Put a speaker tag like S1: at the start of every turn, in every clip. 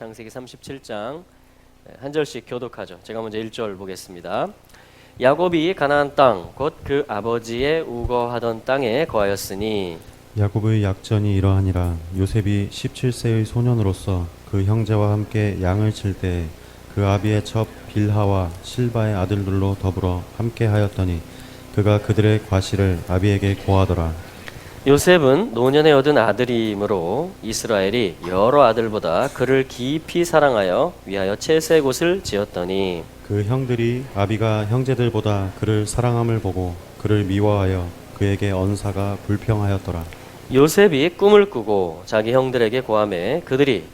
S1: 창세기 37장 한 절씩 교독하죠. 제가 먼저 1절 보겠습니다. 야곱이 가나안 땅 곧 그 아버지의 우거하던 땅에 거하였으니
S2: 야곱의 약전이 이러하니라. 요셉이 17세의 소년으로서 그 형제와 함께 양을 칠 때 그 아비의 첩 빌하와 실바의 아들들로 더불어 함께 하였더니 그가 그들의 과실을 아비에게 고하더라.
S1: 요셉은 노년에 얻은 아들이므로 이스라엘이 여러 아들보다 그를 깊이 사랑하여 위하여 채색 옷을 지었더니
S2: 그 형들이 아비가 형제들보다 그를 사랑함을 보고 그를 미워하여 그에게 언사가 불평하였더라.
S1: 요셉이 꿈을 꾸고 자기 형들에게 고하매 그들이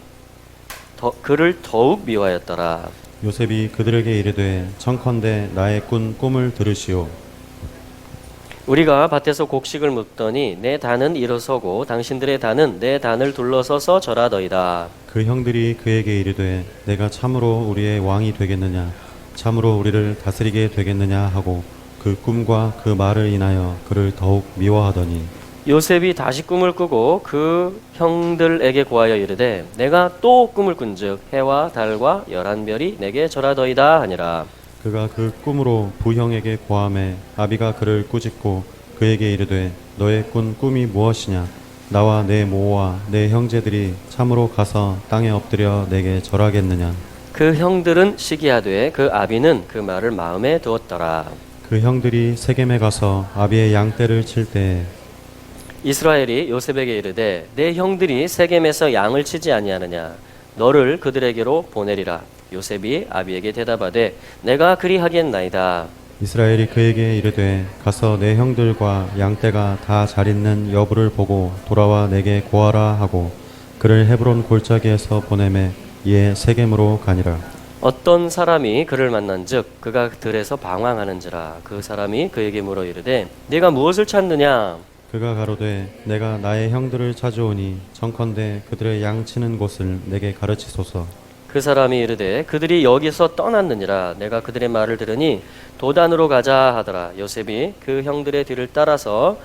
S1: 그를 더욱 미워하였더라.
S2: 요셉이 그들에게 이르되 청컨대 나의 꾼 꿈을 들으시오.
S1: 우리가 밭에서 곡식을 묻더니 내 단은 일어서고 당신들의 단은 내 단을 둘러서서 절하더이다.
S2: 그 형들이 그에게 이르되 내가 참으로 우리의 왕이 되겠느냐 참으로 우리를 다스리게 되겠느냐 하고 그 꿈과 그 말을 인하여 그를 더욱 미워하더니
S1: 요셉이 다시 꿈을 꾸고 그 형들에게 고하여 이르되 내가 또 꿈을 꾼즉 해와 달과 11별이 내게 절하더이다 하니라.
S2: 그가 그 꿈으로 부형에게 고하매 아비가 그를 꾸짖고 그에게 이르되 너의 꾼 꿈이 무엇이냐 나와 내 모와 내 형제들이 참으로 가서 땅에 엎드려 내게 절하겠느냐.
S1: 그 형들은 시기하되 그 아비는 그 말을 마음에 두었더라.
S2: 그 형들이 세겜에 가서 아비의 양떼를 칠 때에
S1: 이스라엘이 요셉에게 이르되 내 형들이 세겜에서 양을 치지 아니하느냐 너를 그들에게로 보내리라. 요셉이 아비에게 대답하되 내가 그리하겠나이다.
S2: 이스라엘이 그에게 이르되 가서 내 형들과 양떼가 다 잘 있는 여부를 보고 돌아와 내게 고하라 하고 그를 헤브론 골짜기에서 보내매 이에 세겜으로 가니라.
S1: 어떤 사람이 그를 만난즉 그가 들에서 방황하는지라. 그 사람이 그에게 물어 이르되 네가 무엇을 찾느냐.
S2: 그가 가로되 내가 나의 형들을 찾아오니 청컨대 그들의 양치는 곳을 내게 가르치소서.
S1: 그 사람이 이르되 그들이 여기서 떠났느니라. 내가 그들의 말을 들으니 도단으로 가자 하더라. 요셉이 그 형들의 뒤를 따라서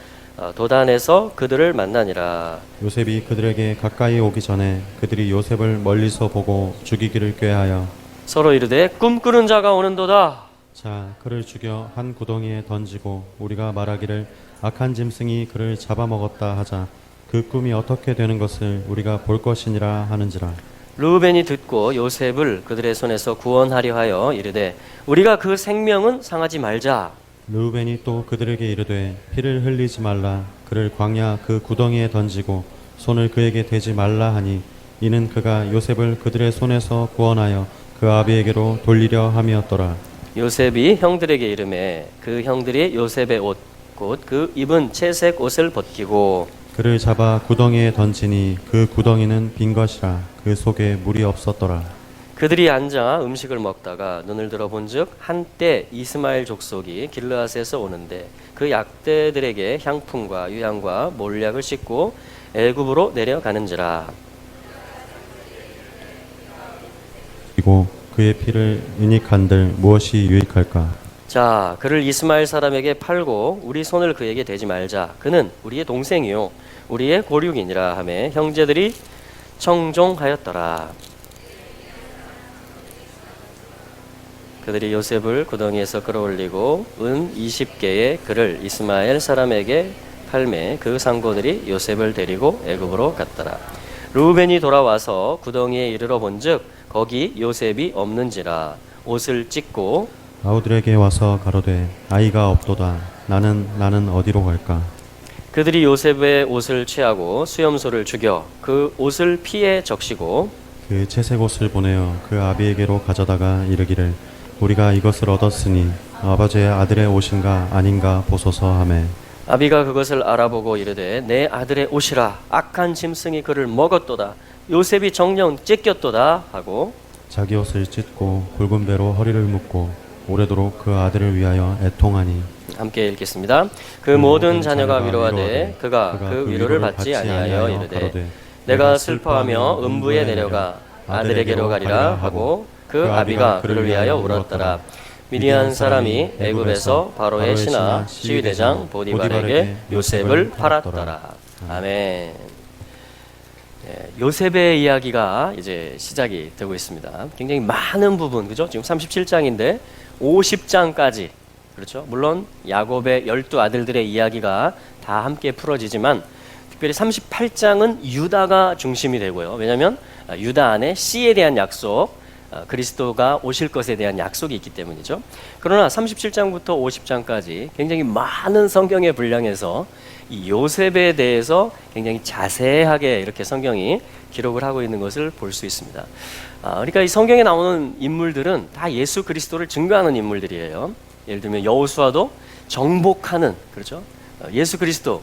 S1: 도단에서 그들을 만나니라.
S2: 요셉이 그들에게 가까이 오기 전에 그들이 요셉을 멀리서 보고 죽이기를 꾀하여
S1: 서로 이르되 꿈꾸는 자가 오는도다.
S2: 자 그를 죽여 한 구덩이에 던지고 우리가 말하기를 악한 짐승이 그를 잡아먹었다 하자 그 꿈이 어떻게 되는 것을 우리가 볼 것이니라 하는지라.
S1: 르우벤이 듣고 요셉을 그들의 손에서 구원하려 하여 이르되 우리가 그 생명은 상하지 말자.
S2: 르우벤이 또 그들에게 이르되 피를 흘리지 말라 그를 광야 그 구덩이에 던지고 손을 그에게 대지 말라 하니 이는 그가 요셉을 그들의 손에서 구원하여 그 아비에게로 돌리려 함이었더라.
S1: 요셉이 형들에게 이르매 그 형들이 요셉의 옷 곧 그 입은 채색 옷을 벗기고
S2: 그를 잡아 구덩이에 던지니 그 구덩이는 빈 것이라 그 속에 물이 없었더라.
S1: 그들이 앉아 음식을 먹다가 눈을 들어 본즉 한때 이스마엘 족속이 길르앗에서 오는데 그 약대들에게 향품과 유향과 몰약을 싣고 애굽으로 내려가는지라.
S2: 그리고 그의 피를 은닉한들 무엇이 유익할까.
S1: 자, 그를 이스마엘 사람에게 팔고 우리 손을 그에게 대지 말자. 그는 우리의 동생이요 우리의 고륙이니라 하매 형제들이 청종하였더라. 그들이 요셉을 구덩이에서 끌어올리고 은 20개의 그를 이스마엘 사람에게 팔매 그 상고들이 요셉을 데리고 애굽으로 갔더라. 르우벤이 돌아와서 구덩이에 이르러 본즉 거기 요셉이 없는지라. 옷을 찢고
S2: 아우들에게 와서 가로되 아이가 없도다. 나는 어디로 갈까.
S1: 그들이 요셉의 옷을 취하고 수염소를 죽여 그 옷을 피에 적시고
S2: 그 채색 옷을 보내어 그 아비에게로 가져다가 이르기를 우리가 이것을 얻었으니 아버지의 아들의 옷인가 아닌가 보소서 하매
S1: 아비가 그것을 알아보고 이르되 내 아들의 옷이라. 악한 짐승이 그를 먹었도다. 요셉이 정령 찢겼도다 하고
S2: 자기 옷을 찢고 굵은 배로 허리를 묶고 오래도록 그 아들을 위하여 애통하니.
S1: 함께 읽겠습니다. 그 모든 자녀가 위로하되 그가 그 위로를 받지 아니하여 이르되 내가 슬퍼하며 음부에 내려가 아들에게로 가리라 하고 그 아비가 그를 위하여 울었더라. 미디안 사람이 애굽에서 바로의 신하 시위대장 보디발에게 요셉을 팔았더라. 아멘. 요셉의 이야기가 이제 시작이 되고 있습니다. 굉장히 많은 부분, 그죠? 지금 37장인데 50장까지, 그렇죠? 물론 야곱의 12아들들의 이야기가 다 함께 풀어지지만 특별히 38장은 유다가 중심이 되고요. 왜냐하면 유다 안에 씨에 대한 약속, 그리스도가 오실 것에 대한 약속이 있기 때문이죠. 그러나 37장부터 50장까지 굉장히 많은 성경의 분량에서 이 요셉에 대해서 굉장히 자세하게 이렇게 성경이 기록을 하고 있는 것을 볼 수 있습니다. 그러니까 이 성경에 나오는 인물들은 다 예수 그리스도를 증거하는 인물들이에요. 예를 들면 여호수아도 정복하는, 그렇죠? 예수 그리스도가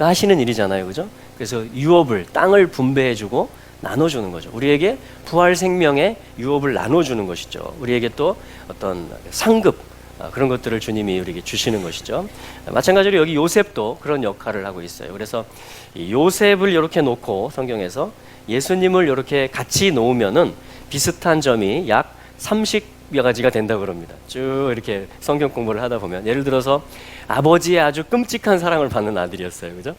S1: 하시는 일이잖아요, 그죠? 그래서 유업을, 땅을 분배해주고 나눠주는 거죠. 우리에게 부활 생명의 유업을 나눠주는 것이죠. 우리에게 또 어떤 상급, 그런 것들을 주님이 우리에게 주시는 것이죠. 마찬가지로 여기 요셉도 그런 역할을 하고 있어요. 그래서 이 요셉을 이렇게 놓고 성경에서 예수님을 이렇게 같이 놓으면은 비슷한 점이 약 30여 가지가 된다고 그럽니다. 쭉 이렇게 성경 공부를 하다 보면, 예를 들어서 아버지의 아주 끔찍한 사랑을 받는 아들이었어요, 그죠?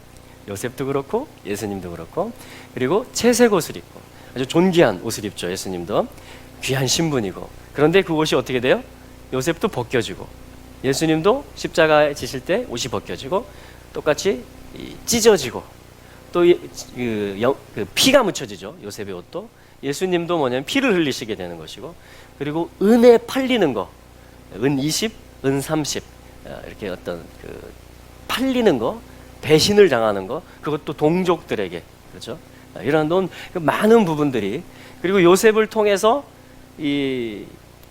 S1: 요셉도 그렇고 예수님도 그렇고, 그리고 채색 옷을 입고 아주 존귀한 옷을 입죠. 예수님도 귀한 신분이고, 그런데 그 옷이 어떻게 돼요? 요셉도 벗겨지고, 예수님도 십자가에 지실 때 옷이 벗겨지고, 똑같이 찢어지고, 또 피가 묻혀지죠. 요셉의 옷도. 예수님도 뭐냐면 피를 흘리시게 되는 것이고, 그리고 은에 팔리는 거, 은 20, 은 30, 이렇게 어떤 그 팔리는 거, 배신을 당하는 거, 그것도 동족들에게, 그렇죠? 이런 많은 부분들이, 그리고 요셉을 통해서 이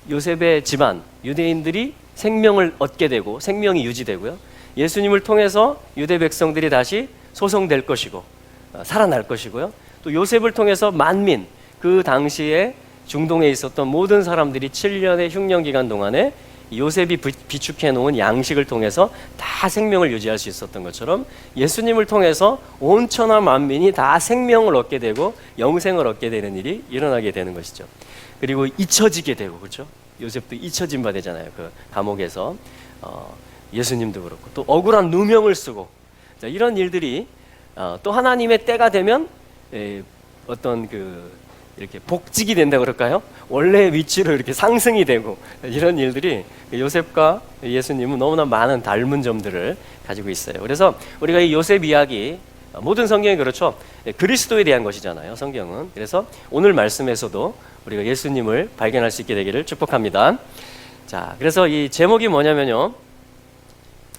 S1: 요셉의 집안 유대인들이 생명을 얻게 되고 생명이 유지되고요. 예수님을 통해서 유대 백성들이 다시 소성될 것이고 살아날 것이고요. 또 요셉을 통해서 만민, 그 당시에 중동에 있었던 모든 사람들이 7년의 흉년 기간 동안에 요셉이 비축해 놓은 양식을 통해서 다 생명을 유지할 수 있었던 것처럼 예수님을 통해서 온 천하 만민이 다 생명을 얻게 되고 영생을 얻게 되는 일이 일어나게 되는 것이죠. 그리고 잊혀지게 되고, 그렇죠? 요셉도 잊혀진 바 되잖아요. 그 감옥에서. 예수님도 그렇고, 또 억울한 누명을 쓰고, 자, 이런 일들이 또 하나님의 때가 되면 어떤 이렇게 복직이 된다 그럴까요? 원래 위치로 이렇게 상승이 되고, 이런 일들이 요셉과 예수님은 너무나 많은 닮은 점들을 가지고 있어요. 그래서 우리가 이 요셉 이야기, 모든 성경이 그렇죠. 그리스도에 대한 것이잖아요, 성경은. 그래서 오늘 말씀에서도 우리가 예수님을 발견할 수 있게 되기를 축복합니다. 자, 그래서 이 제목이 뭐냐면요,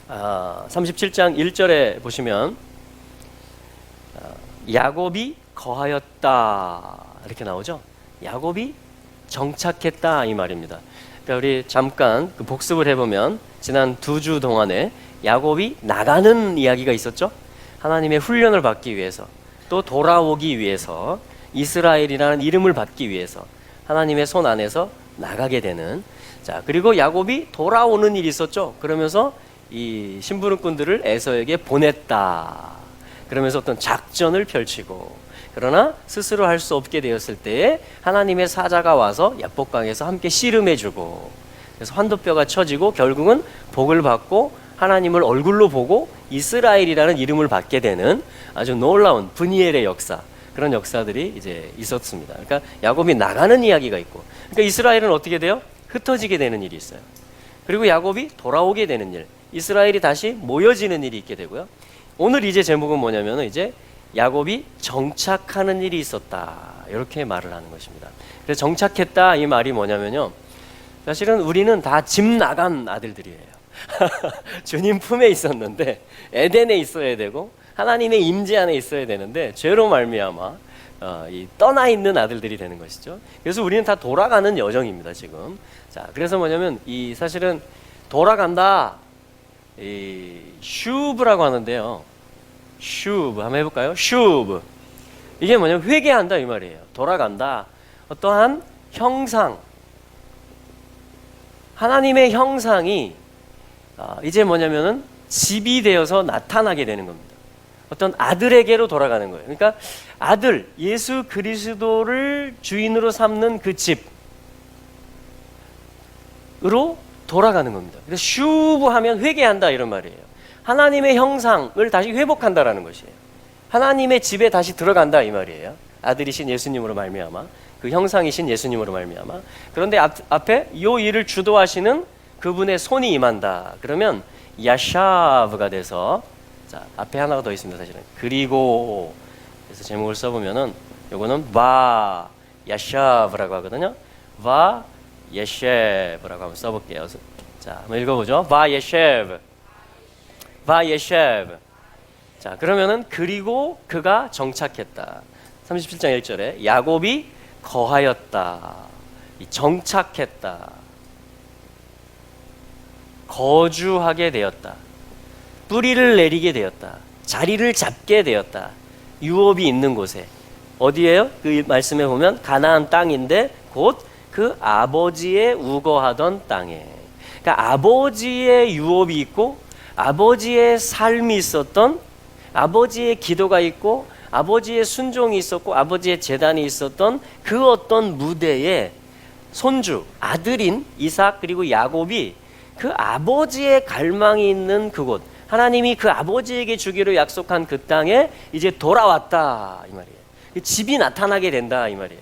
S1: 37장 1절에 보시면 야곱이 거하였다 이렇게 나오죠. 야곱이 정착했다 이 말입니다. 그러니까 우리 잠깐 복습을 해보면 지난 2주 동안에 야곱이 나가는 이야기가 있었죠. 하나님의 훈련을 받기 위해서, 또 돌아오기 위해서, 이스라엘이라는 이름을 받기 위해서 하나님의 손 안에서 나가게 되는, 자, 그리고 야곱이 돌아오는 일이 있었죠. 그러면서 이 심부름꾼들을 에서에게 보냈다. 그러면서 어떤 작전을 펼치고, 그러나 스스로 할 수 없게 되었을 때에 하나님의 사자가 와서 야복강에서 함께 씨름해주고, 그래서 환도뼈가 쳐지고 결국은 복을 받고 하나님을 얼굴로 보고 이스라엘이라는 이름을 받게 되는 아주 놀라운 브니엘의 역사, 그런 역사들이 이제 있었습니다. 그러니까 야곱이 나가는 이야기가 있고, 그러니까 이스라엘은 어떻게 돼요? 흩어지게 되는 일이 있어요. 그리고 야곱이 돌아오게 되는 일, 이스라엘이 다시 모여지는 일이 있게 되고요. 오늘 이제 제목은 뭐냐면 이제 야곱이 정착하는 일이 있었다, 이렇게 말을 하는 것입니다. 그래서 정착했다 이 말이 뭐냐면요, 사실은 우리는 다 집 나간 아들들이에요. 주님 품에 있었는데 에덴에 있어야 되고 하나님의 임재 안에 있어야 되는데 죄로 말미암아 떠나 있는 아들들이 되는 것이죠. 그래서 우리는 다 돌아가는 여정입니다 지금. 자, 그래서 뭐냐면 이 사실은 돌아간다, 이 슈브라고 하는데요. 슈브 한번 해볼까요? 슈브, 이게 뭐냐면 회개한다 이 말이에요. 돌아간다, 어떠한 형상, 하나님의 형상이 이제 뭐냐면은 집이 되어서 나타나게 되는 겁니다. 어떤 아들에게로 돌아가는 거예요. 그러니까 아들, 예수 그리스도를 주인으로 삼는 그 집으로 돌아가는 겁니다. 그래서 슈브하면 회개한다 이런 말이에요. 하나님의 형상을 다시 회복한다라는 것이에요. 하나님의 집에 다시 들어간다 이 말이에요. 아들이신 예수님으로 말미암아, 그 형상이신 예수님으로 말미암아. 그런데 앞에 이 일을 주도하시는 그분의 손이 임한다. 그러면 야샤브가 돼서, 자, 앞에 하나가 더 있습니다. 사실은 그리고, 그래서 제목을 써보면은 요거는 바 야샤브라고 하거든요. 바 예셰브라고 한번 써볼게요. 자, 한번 읽어보죠. 바 예셰브, 바 예셰브. 자, 그러면은 그리고 그가 정착했다. 37장 1절에 야곱이 거하였다. 정착했다. 거주하게 되었다. 뿌리를 내리게 되었다. 자리를 잡게 되었다. 유업이 있는 곳에. 어디예요? 그 말씀에 보면 가나안 땅인데 곧 그 아버지의 우거하던 땅에. 그러니까 아버지의 유업이 있고 아버지의 삶이 있었던, 아버지의 기도가 있고 아버지의 순종이 있었고 아버지의 제단이 있었던 그 어떤 무대에 손주, 아들인 이삭 그리고 야곱이 그 아버지의 갈망이 있는 그곳, 하나님이 그 아버지에게 주기로 약속한 그 땅에 이제 돌아왔다 이 말이에요. 집이 나타나게 된다 이 말이에요.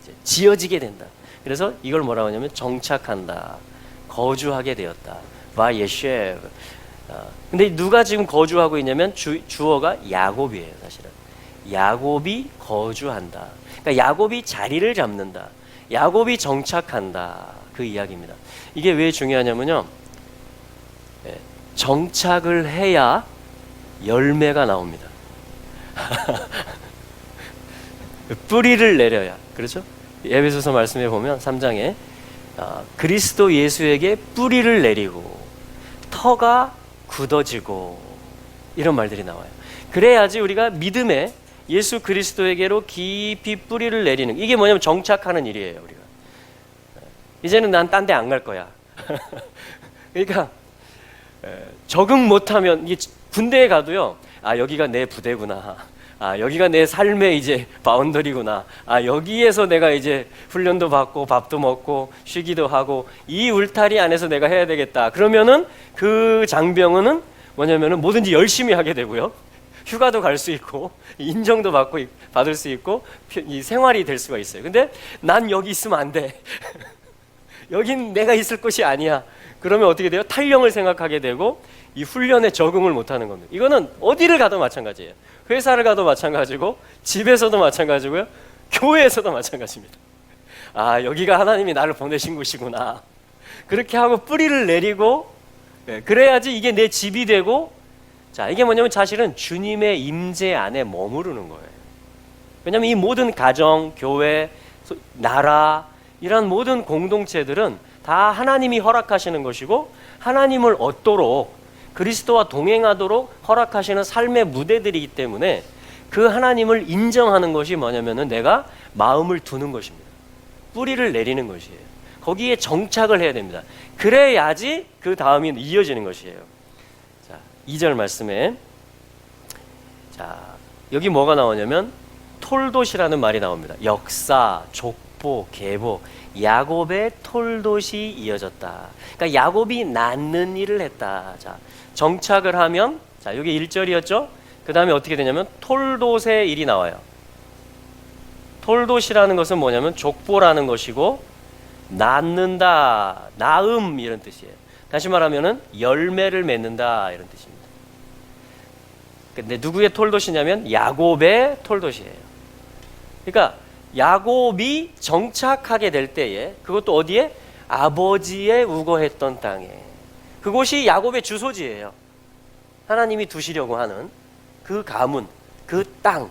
S1: 이제 지어지게 된다. 그래서 이걸 뭐라고 하냐면 정착한다, 거주하게 되었다. 바 예셰브. 근데 누가 지금 거주하고 있냐면 주어가 야곱이에요. 사실은 야곱이 거주한다. 그러니까 야곱이 자리를 잡는다. 야곱이 정착한다. 그 이야기입니다. 이게 왜 중요하냐면요, 정착을 해야 열매가 나옵니다. 뿌리를 내려야. 그렇죠? 에베소서 말씀에 보면 3장에 그리스도 예수에게 뿌리를 내리고 터가 굳어지고 이런 말들이 나와요. 그래야지 우리가 믿음에 예수 그리스도에게로 깊이 뿌리를 내리는, 이게 뭐냐면 정착하는 일이에요. 우리가 이제는 난 딴 데 안 갈 거야. 그러니까 적응 못하면, 이게 군대에 가도요, 아 여기가 내 부대구나, 아 여기가 내 삶의 이제 바운더리구나, 아 여기에서 내가 이제 훈련도 받고 밥도 먹고 쉬기도 하고 이 울타리 안에서 내가 해야 되겠다. 그러면은 그 장병은 뭐냐면은 뭐든지 열심히 하게 되고요, 휴가도 갈 수 있고 인정도 받을 수 있고 이 생활이 될 수가 있어요. 근데 난 여기 있으면 안 돼. 여긴 내가 있을 곳이 아니야. 그러면 어떻게 돼요? 탈령을 생각하게 되고 이 훈련에 적응을 못하는 겁니다. 이거는 어디를 가도 마찬가지예요. 회사를 가도 마찬가지고 집에서도 마찬가지고요, 교회에서도 마찬가지입니다. 아 여기가 하나님이 나를 보내신 곳이구나. 그렇게 하고 뿌리를 내리고, 그래야지 이게 내 집이 되고, 자 이게 뭐냐면 사실은 주님의 임재 안에 머무르는 거예요. 왜냐하면 이 모든 가정, 교회, 나라, 이런 모든 공동체들은 다 하나님이 허락하시는 것이고 하나님을 얻도록, 그리스도와 동행하도록 허락하시는 삶의 무대들이기 때문에 그 하나님을 인정하는 것이 뭐냐면은 내가 마음을 두는 것입니다. 뿌리를 내리는 것이에요. 거기에 정착을 해야 됩니다. 그래야지 그 다음이 이어지는 것이에요. 자, 2절 말씀에, 자 여기 뭐가 나오냐면 톨돛이라는 말이 나옵니다. 역사, 족보, 계보, 야곱의 톨돛이 이어졌다. 그러니까 야곱이 낳는 일을 했다. 자, 정착을 하면, 자 여기 1절이었죠? 그 다음에 어떻게 되냐면 톨돛의 일이 나와요. 톨돛이라는 것은 뭐냐면 족보라는 것이고, 낳는다, 낳음 이런 뜻이에요. 다시 말하면은 열매를 맺는다 이런 뜻입니다. 근데 누구의 톨돛이냐면 야곱의 톨돛이에요. 그러니까 야곱이 정착하게 될 때에, 그것도 어디에? 아버지의 우거했던 땅에. 그곳이 야곱의 주소지예요. 하나님이 두시려고 하는 그 가문, 그 땅,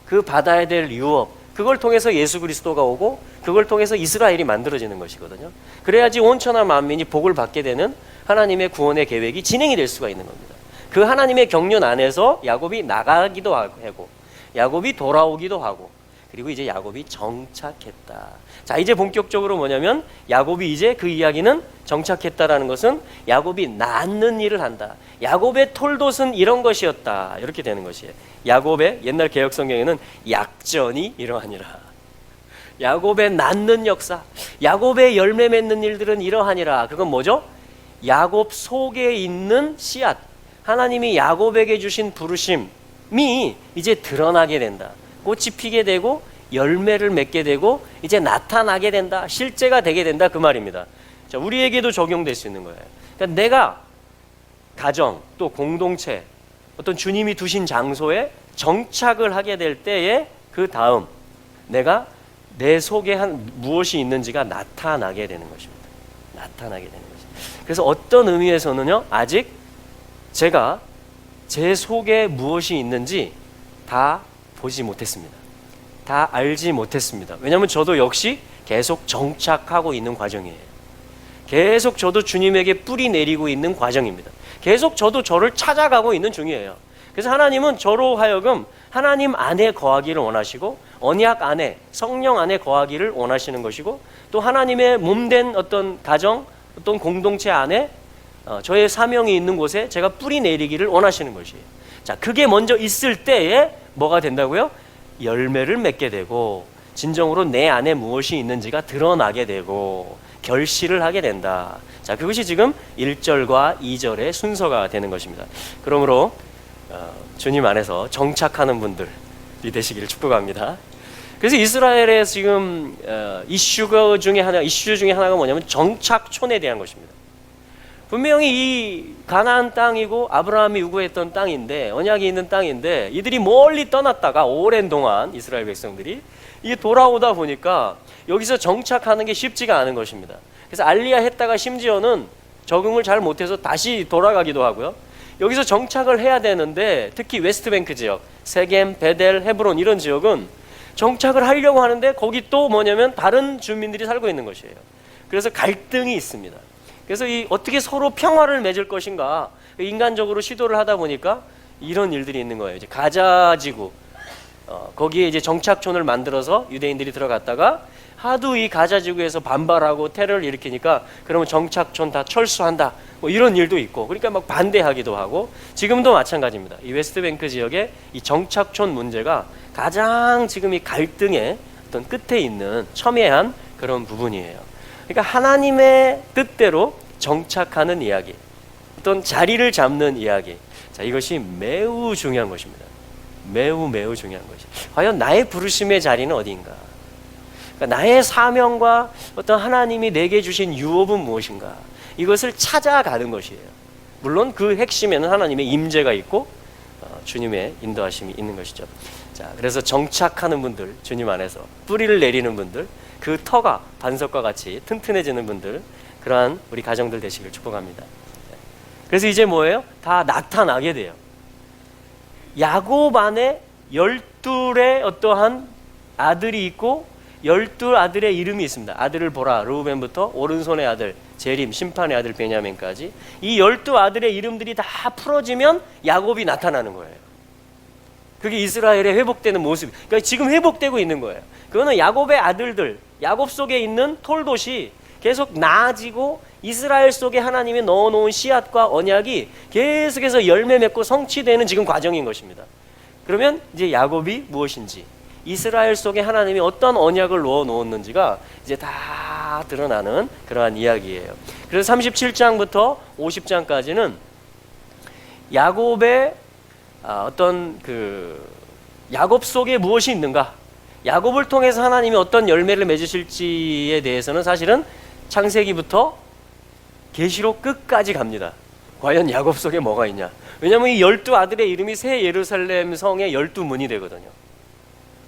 S1: 그 받아야 될 유업, 그걸 통해서 예수 그리스도가 오고 그걸 통해서 이스라엘이 만들어지는 것이거든요. 그래야지 온 천하 만민이 복을 받게 되는 하나님의 구원의 계획이 진행이 될 수가 있는 겁니다. 그 하나님의 경륜 안에서 야곱이 나가기도 하고 야곱이 돌아오기도 하고, 그리고 이제 야곱이 정착했다. 자 이제 본격적으로 뭐냐면 야곱이 이제, 그 이야기는 정착했다라는 것은 야곱이 낳는 일을 한다. 야곱의 톨돛은 이런 것이었다. 이렇게 되는 것이에요. 야곱의, 옛날 개역 성경에는 약전이 이러하니라. 야곱의 낳는 역사, 야곱의 열매 맺는 일들은 이러하니라. 그건 뭐죠? 야곱 속에 있는 씨앗, 하나님이 야곱에게 주신 부르심이 이제 드러나게 된다, 꽃이 피게 되고 열매를 맺게 되고 이제 나타나게 된다, 실제가 되게 된다, 그 말입니다. 자, 우리에게도 적용될 수 있는 거예요. 그러니까 내가 가정 또 공동체 어떤 주님이 두신 장소에 정착을 하게 될 때에 그 다음 내가 내 속에 무엇이 있는지가 나타나게 되는 것입니다. 나타나게 되는 것입니다. 그래서 어떤 의미에서는요, 아직 제가 제 속에 무엇이 있는지 다 보지 못했습니다. 다 알지 못했습니다. 왜냐하면 저도 역시 계속 정착하고 있는 과정이에요. 계속 저도 주님에게 뿌리 내리고 있는 과정입니다. 계속 저도 저를 찾아가고 있는 중이에요. 그래서 하나님은 저로 하여금 하나님 안에 거하기를 원하시고 언약 안에, 성령 안에 거하기를 원하시는 것이고, 또 하나님의 몸된 어떤 가정, 어떤 공동체 안에 저의 사명이 있는 곳에 제가 뿌리 내리기를 원하시는 것이에요. 자, 그게 먼저 있을 때에 뭐가 된다고요? 열매를 맺게 되고 진정으로 내 안에 무엇이 있는지가 드러나게 되고 결실을 하게 된다. 자, 그것이 지금 1절과 2절의 순서가 되는 것입니다. 그러므로 주님 안에서 정착하는 분들이 되시기를 축복합니다. 그래서 이스라엘의 지금 이슈 중에 하나가 뭐냐면 정착촌에 대한 것입니다. 분명히 이 가나안 땅이고 아브라함이 요구했던 땅인데, 언약이 있는 땅인데, 이들이 멀리 떠났다가 오랜 동안 이스라엘 백성들이 이게 돌아오다 보니까 여기서 정착하는 게 쉽지가 않은 것입니다. 그래서 알리야 했다가 심지어는 적응을 잘 못해서 다시 돌아가기도 하고요. 여기서 정착을 해야 되는데, 특히 웨스트뱅크 지역, 세겜, 베델, 헤브론 이런 지역은 정착을 하려고 하는데 거기 또 뭐냐면 다른 주민들이 살고 있는 것이에요. 그래서 갈등이 있습니다. 그래서 어떻게 서로 평화를 맺을 것인가, 인간적으로 시도를 하다 보니까 이런 일들이 있는 거예요. 이제 가자 지구, 거기에 이제 정착촌을 만들어서 유대인들이 들어갔다가 하도 이 가자 지구에서 반발하고 테러를 일으키니까 그러면 정착촌 다 철수한다, 뭐 이런 일도 있고, 그러니까 막 반대하기도 하고, 지금도 마찬가지입니다. 이 웨스트뱅크 지역의 이 정착촌 문제가 가장 지금 이 갈등의 어떤 끝에 있는 첨예한 그런 부분이에요. 그러니까 하나님의 뜻대로 정착하는 이야기, 어떤 자리를 잡는 이야기, 자, 이것이 매우 중요한 것입니다. 매우 중요한 것이. 과연 나의 부르심의 자리는 어디인가? 그러니까 나의 사명과 어떤 하나님이 내게 주신 유업은 무엇인가? 이것을 찾아가는 것이에요. 물론 그 핵심에는 하나님의 임재가 있고 주님의 인도하심이 있는 것이죠. 자, 그래서 정착하는 분들, 주님 안에서 뿌리를 내리는 분들, 그 터가 반석과 같이 튼튼해지는 분들, 그러한 우리 가정들 되시길 축복합니다. 그래서 이제 뭐예요? 다 나타나게 돼요. 야곱 안에 12의 어떠한 아들이 있고 12 아들의 이름이 있습니다. 아들을 보라, 르우벤부터 오른손의 아들 제림, 심판의 아들 베냐민까지 이 12 아들의 이름들이 다 풀어지면 야곱이 나타나는 거예요. 그게 이스라엘의 회복되는 모습. 그러니까 지금 회복되고 있는 거예요. 그거는 야곱의 아들들, 야곱 속에 있는 톨봇이 계속 나아지고 이스라엘 속에 하나님이 넣어놓은 씨앗과 언약이 계속해서 열매 맺고 성취되는 지금 과정인 것입니다. 그러면 이제 야곱이 무엇인지, 이스라엘 속에 하나님이 어떤 언약을 넣어놓았는지가 이제 다 드러나는 그러한 이야기예요. 그래서 37장부터 50장까지는 야곱의 어떤 야곱 속에 무엇이 있는가, 야곱을 통해서 하나님이 어떤 열매를 맺으실지에 대해서는 사실은 창세기부터 계시록 끝까지 갑니다. 과연 야곱 속에 뭐가 있냐? 왜냐하면 이 12 아들의 이름이 새 예루살렘 성의 12문이 되거든요.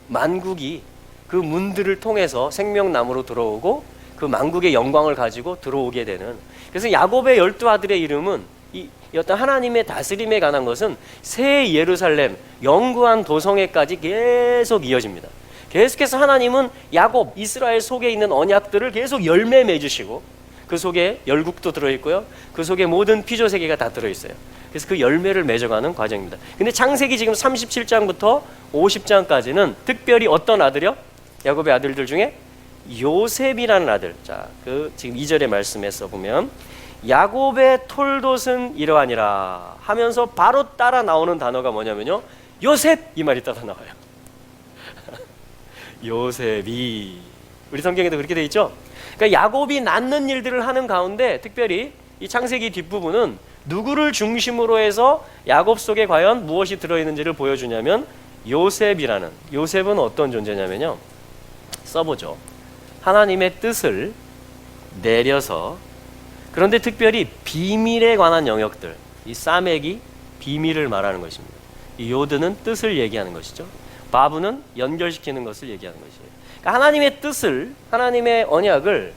S1: 만국이 그 문들을 통해서 생명나무로 들어오고 그 만국의 영광을 가지고 들어오게 되는, 그래서 야곱의 12 아들의 이름은 이 어떤 하나님의 다스림에 관한 것은 새 예루살렘 영구한 도성에까지 계속 이어집니다. 계속해서 하나님은 야곱, 이스라엘 속에 있는 언약들을 계속 열매 맺으시고, 그 속에 열국도 들어있고요, 그 속에 모든 피조세계가 다 들어있어요. 그래서 그 열매를 맺어가는 과정입니다. 근데 창세기 지금 37장부터 50장까지는 특별히 어떤 아들이요? 야곱의 아들들 중에 요셉이라는 아들. 자, 지금 2절의 말씀에서 보면 야곱의 톨돛은 이러하니라 하면서 바로 따라 나오는 단어가 뭐냐면요, 요셉, 이 말이 따라 나와요. 요셉이, 우리 성경에도 그렇게 돼 있죠. 그러니까 야곱이 낳는 일들을 하는 가운데 특별히 이 창세기 뒷부분은 누구를 중심으로 해서 야곱 속에 과연 무엇이 들어있는지를 보여주냐면 요셉은 어떤 존재냐면요. 써보죠. 하나님의 뜻을 내려서, 그런데 특별히 비밀에 관한 영역들, 이 싸맥이 비밀을 말하는 것입니다. 이 요드는 뜻을 얘기하는 것이죠. 바브는 연결시키는 것을 얘기하는 것이에요. 그러니까 하나님의 뜻을, 하나님의 언약을,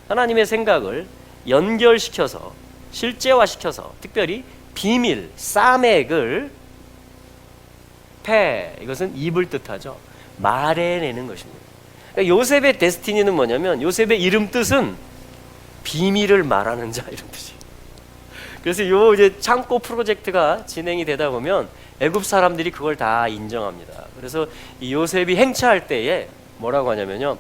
S1: 하나님의 생각을 연결시켜서, 실제화시켜서, 특별히 비밀, 싸맥을 이것은 입을 뜻하죠. 말해내는 것입니다. 그러니까 요셉의 데스티니는 뭐냐면, 요셉의 이름 뜻은 비밀을 말하는 자, 이런 뜻이에요. 그래서 요 이제 창고 프로젝트가 진행이 되다 보면 애굽 사람들이 그걸 다 인정합니다. 그래서 이 요셉이 행차할 때에 뭐라고 하냐면요,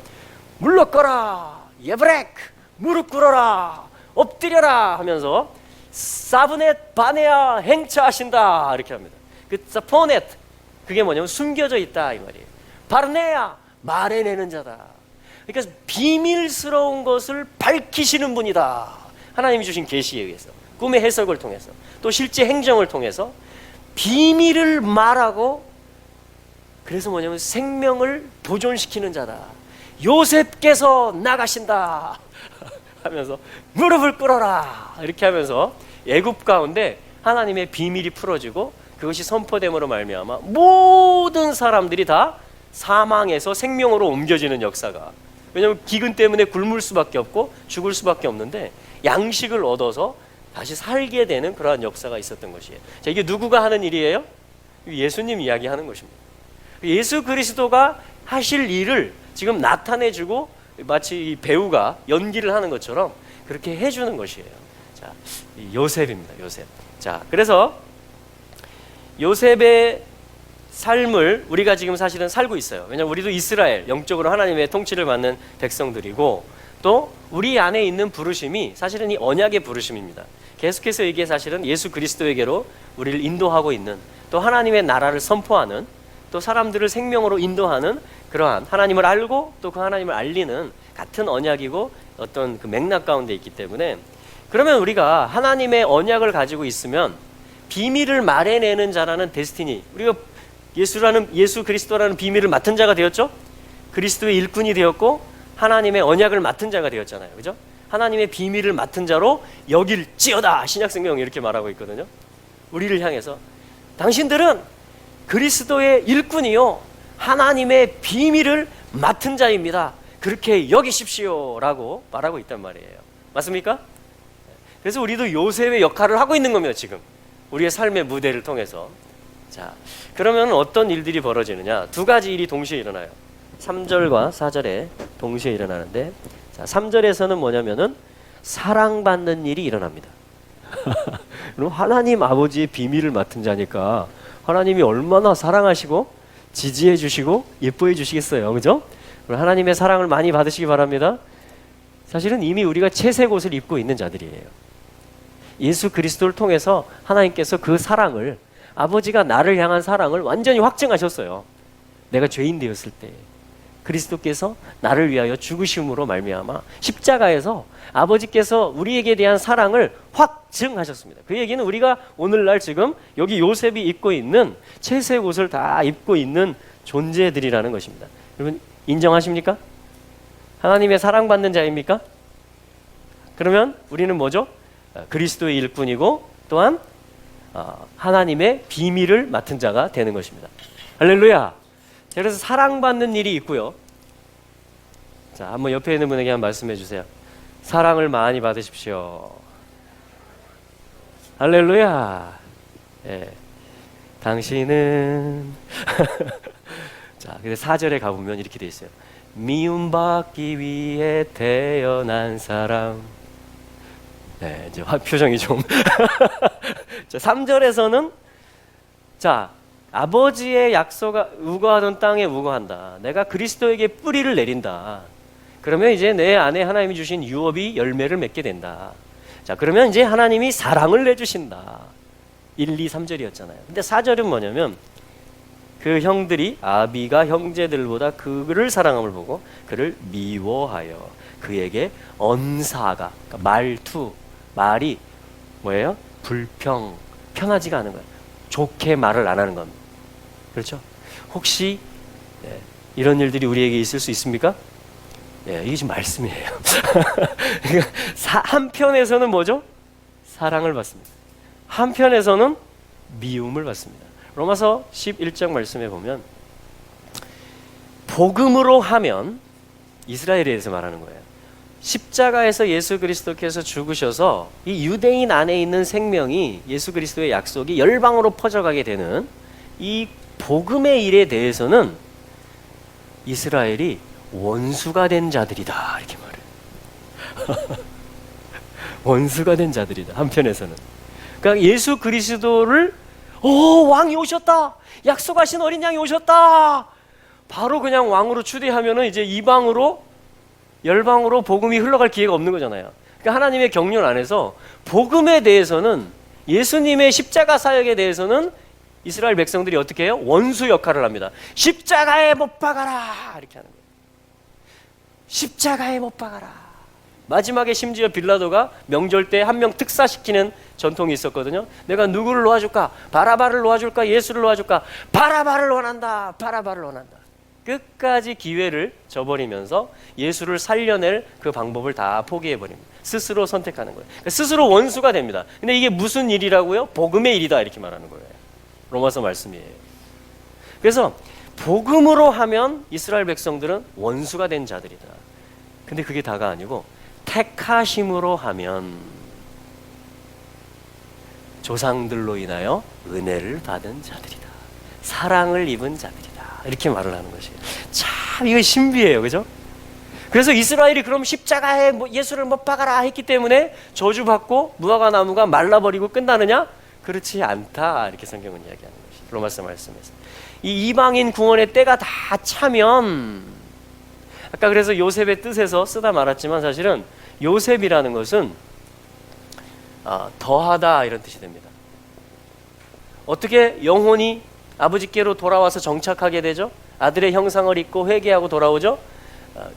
S1: 물러거라, 예브렉, 무릎 꿇어라, 엎드려라 하면서 사브넷 바네아 행차하신다, 이렇게 합니다. 그 사포넷, 그게 뭐냐면 숨겨져 있다, 이 말이에요. 바르네아, 말해내는 자다. 그러니까 비밀스러운 것을 밝히시는 분이다. 하나님이 주신 계시에 의해서, 꿈의 해석을 통해서, 또 실제 행정을 통해서 비밀을 말하고, 그래서 뭐냐면 생명을 보존시키는 자다. 요셉께서 나가신다 하면서 무릎을 꿇어라, 이렇게 하면서 애굽 가운데 하나님의 비밀이 풀어지고, 그것이 선포됨으로 말미암아 모든 사람들이 다 사망에서 생명으로 옮겨지는 역사가, 왜냐하면 기근 때문에 굶을 수밖에 없고 죽을 수밖에 없는데 양식을 얻어서 다시 살게 되는 그러한 역사가 있었던 것이에요. 자, 이게 누구가 하는 일이에요? 예수님 이야기하는 것입니다. 예수 그리스도가 하실 일을 지금 나타내주고, 마치 이 배우가 연기를 하는 것처럼 그렇게 해주는 것이에요. 자, 요셉입니다. 요셉. 자, 그래서 요셉의 삶을 우리가 지금 사실은 살고 있어요. 왜냐하면 우리도 이스라엘, 영적으로 하나님의 통치를 받는 백성들이고, 또 우리 안에 있는 부르심이 사실은 이 언약의 부르심입니다. 계속해서 이게 사실은 예수 그리스도에게로 우리를 인도하고 있는, 또 하나님의 나라를 선포하는, 또 사람들을 생명으로 인도하는 그러한 하나님을 알고 또 그 하나님을 알리는 같은 언약이고 어떤 그 맥락 가운데 있기 때문에, 그러면 우리가 하나님의 언약을 가지고 있으면 비밀을 말해내는 자라는 데스티니, 우리가 예수 그리스도라는 비밀을 맡은 자가 되었죠. 그리스도의 일꾼이 되었고 하나님의 언약을 맡은 자가 되었잖아요. 그죠? 하나님의 비밀을 맡은 자로 여길지어다, 신약성경이 이렇게 말하고 있거든요. 우리를 향해서 당신들은 그리스도의 일꾼이요 하나님의 비밀을 맡은 자입니다. 그렇게 여기십시오 라고 말하고 있단 말이에요. 맞습니까? 그래서 우리도 요셉의 역할을 하고 있는 겁니다. 지금 우리의 삶의 무대를 통해서. 자, 그러면 어떤 일들이 벌어지느냐? 두 가지 일이 동시에 일어나요. 3절과 4절에 동시에 일어나는데, 자, 3절에서는 뭐냐면은 사랑받는 일이 일어납니다. 그럼 하나님 아버지의 비밀을 맡은 자니까 하나님이 얼마나 사랑하시고 지지해 주시고 예뻐해 주시겠어요. 그죠? 그럼 하나님의 사랑을 많이 받으시기 바랍니다. 사실은 이미 우리가 채색 옷을 입고 있는 자들이에요. 예수 그리스도를 통해서 하나님께서 그 사랑을, 아버지가 나를 향한 사랑을 완전히 확증하셨어요. 내가 죄인 되었을 때 그리스도께서 나를 위하여 죽으심으로 말미암아 십자가에서 아버지께서 우리에게 대한 사랑을 확증하셨습니다. 그 얘기는 우리가 오늘날 지금 여기 요셉이 입고 있는 채색 옷을 다 입고 있는 존재들이라는 것입니다. 여러분 인정하십니까? 하나님의 사랑받는 자입니까? 그러면 우리는 뭐죠? 그리스도의 일꾼이고 또한 하나님의 비밀을 맡은 자가 되는 것입니다. 할렐루야. 그래서 사랑받는 일이 있고요. 자, 한번 옆에 있는 분에게 한번 말씀해 주세요. 사랑을 많이 받으십시오. 할렐루야. 예. 당신은 자, 근데 4절에 가보면 이렇게 돼 있어요. 미움받기 위해 태어난 사람. 네, 이제 표정이 좀 자, 3절에서는 자, 아버지의 약속을 우거하던 땅에 우거한다. 내가 그리스도에게 뿌리를 내린다. 그러면 이제 내 안에 하나님이 주신 유업이 열매를 맺게 된다. 자, 그러면 이제 하나님이 사랑을 내주신다. 1, 2, 3절이었잖아요. 근데 4절은 뭐냐면 그 형들이 아비가 형제들보다 그를 사랑함을 보고 그를 미워하여 그에게 언사가, 그러니까 말이 뭐예요? 편하지가 않은 거예요. 좋게 말을 안 하는 겁니다. 그렇죠? 혹시 이런 일들이 우리에게 있을 수 있습니까? 이게 지금 말씀이에요. 그러니까 한편에서는 뭐죠? 사랑을 받습니다. 한편에서는 미움을 받습니다. 로마서 11장 말씀에 보면 복음으로 하면, 이스라엘에 대해서 말하는 거예요. 십자가에서 예수 그리스도께서 죽으셔서 이 유대인 안에 있는 생명이, 예수 그리스도의 약속이 열방으로 퍼져가게 되는 이 복음의 일에 대해서는 이스라엘이 원수가 된 자들이다, 이렇게 말해요. 원수가 된 자들이다, 한편에서는. 그러니까 예수 그리스도를 왕이 오셨다, 약속하신 어린 양이 오셨다, 바로 그냥 왕으로 추대하면은 이제 이방으로, 열방으로 복음이 흘러갈 기회가 없는 거잖아요. 그러니까 하나님의 경륜 안에서 복음에 대해서는, 예수님의 십자가 사역에 대해서는 이스라엘 백성들이 어떻게 해요? 원수 역할을 합니다. 십자가에 못 박아라, 이렇게 하는 거예요. 십자가에 못 박아라. 마지막에 심지어 빌라도가 명절 때 한 명 특사시키는 전통이 있었거든요. 내가 누구를 놓아줄까? 바라바를 놓아줄까? 예수를 놓아줄까? 바라바를 원한다. 바라바를 원한다. 끝까지 기회를 저버리면서 예수를 살려낼 그 방법을 다 포기해버립니다. 스스로 선택하는 거예요. 그러니까 스스로 원수가 됩니다. 근데 이게 무슨 일이라고요? 복음의 일이다, 이렇게 말하는 거예요. 로마서 말씀이에요. 그래서 복음으로 하면 이스라엘 백성들은 원수가 된 자들이다. 근데 그게 다가 아니고 택하심으로 하면 조상들로 인하여 은혜를 받은 자들이다. 사랑을 입은 자들이다. 이렇게 말을 하는 것이에요. 참 이거 신비해요. 그죠? 그래서 이스라엘이 그럼 십자가에 예수를 못 박아라 했기 때문에 저주받고 무화과 나무가 말라버리고 끝나느냐? 그렇지 않다. 이렇게 성경은 이야기하는 것이에요. 로마서 말씀에서. 이 이방인 구원의 때가 다 차면, 아까 그래서 요셉의 뜻에서 쓰다 말았지만 사실은 요셉이라는 것은 더하다, 이런 뜻이 됩니다. 어떻게 영혼이 아버지께로 돌아와서 정착하게 되죠? 아들의 형상을 입고 회개하고 돌아오죠?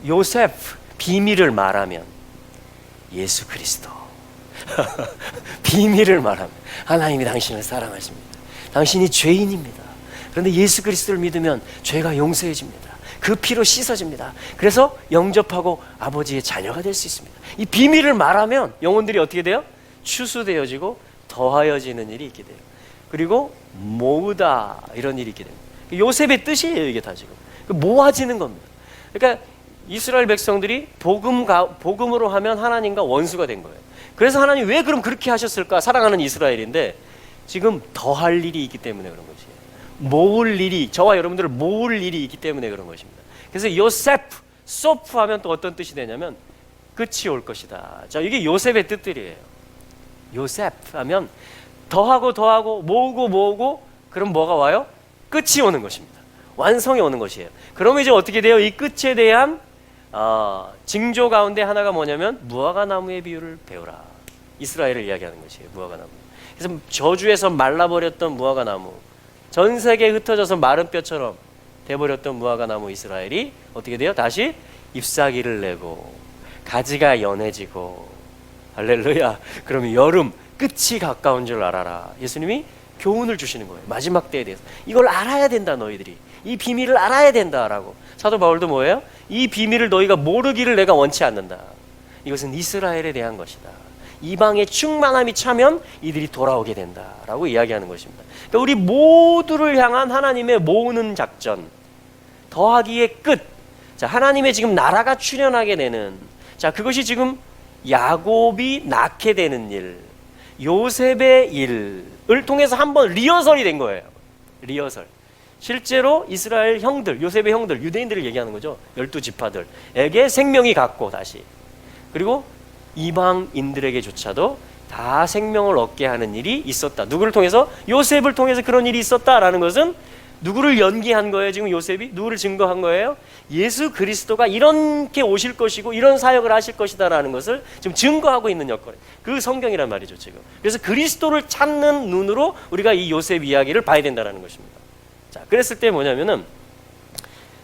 S1: 요셉, 비밀을 말하면 예수 그리스도. 비밀을 말하면 하나님이 당신을 사랑하십니다. 당신이 죄인입니다. 그런데 예수 그리스도를 믿으면 죄가 용서해집니다. 그 피로 씻어집니다. 그래서 영접하고 아버지의 자녀가 될 수 있습니다. 이 비밀을 말하면 영혼들이 어떻게 돼요? 추수되어지고 더하여지는 일이 있게 돼요. 그리고 모으다, 이런 일이 있게 됩니다. 요셉의 뜻이에요, 이게 다 지금. 모아지는 겁니다. 그러니까 이스라엘 백성들이 복음으로 하면 하나님과 원수가 된 거예요. 그래서 하나님 왜 그럼 그렇게 하셨을까? 사랑하는 이스라엘인데 지금 더할 일이 있기 때문에 그런 것이에요. 모을 일이, 저와 여러분들을 모을 일이 있기 때문에 그런 것입니다. 그래서 요셉, 소프 하면 또 어떤 뜻이 되냐면 끝이 올 것이다. 자, 이게 요셉의 뜻들이에요. 요셉 하면 더하고 더하고 모으고 모으고, 그럼 뭐가 와요? 끝이 오는 것입니다. 완성이 오는 것이에요. 그러면 이제 어떻게 돼요? 이 끝에 대한 징조 가운데 하나가 뭐냐면 무화과 나무의 비유를 배우라. 이스라엘을 이야기하는 것이에요. 무화과 나무. 그래서 저주에서 말라버렸던 무화과 나무, 전 세계에 흩어져서 마른 뼈처럼 돼버렸던 무화과 나무 이스라엘이 어떻게 돼요? 다시 잎사귀를 내고 가지가 연해지고, 할렐루야. 그러면 여름 끝이 가까운 줄 알아라. 예수님이 교훈을 주시는 거예요. 마지막 때에 대해서. 이걸 알아야 된다, 너희들이. 이 비밀을 알아야 된다라고. 사도 바울도 뭐예요? 이 비밀을 너희가 모르기를 내가 원치 않는다. 이것은 이스라엘에 대한 것이다. 이방의 충만함이 차면 이들이 돌아오게 된다라고 이야기하는 것입니다. 그러니까 우리 모두를 향한 하나님의 모으는 작전, 더하기의 끝. 자, 하나님의 지금 나라가 출현하게 되는, 자, 그것이 지금 야곱이 낳게 되는 일, 요셉의 일을 통해서 한번 리허설이 된 거예요. 리허설. 실제로 이스라엘 형들, 요셉의 형들, 유대인들을 얘기하는 거죠. 12지파들에게 생명이 갔고 다시, 그리고 이방인들에게조차도 다 생명을 얻게 하는 일이 있었다. 누구를 통해서? 요셉을 통해서 그런 일이 있었다라는 것은 누구를 연기한 거예요? 지금 요셉이 누구를 증거한 거예요? 예수 그리스도가 이렇게 오실 것이고 이런 사역을 하실 것이다라는 것을 지금 증거하고 있는 여건, 그 성경이란 말이죠 지금. 그래서 그리스도를 찾는 눈으로 우리가 이 요셉 이야기를 봐야 된다는 것입니다. 자, 그랬을 때 뭐냐면은,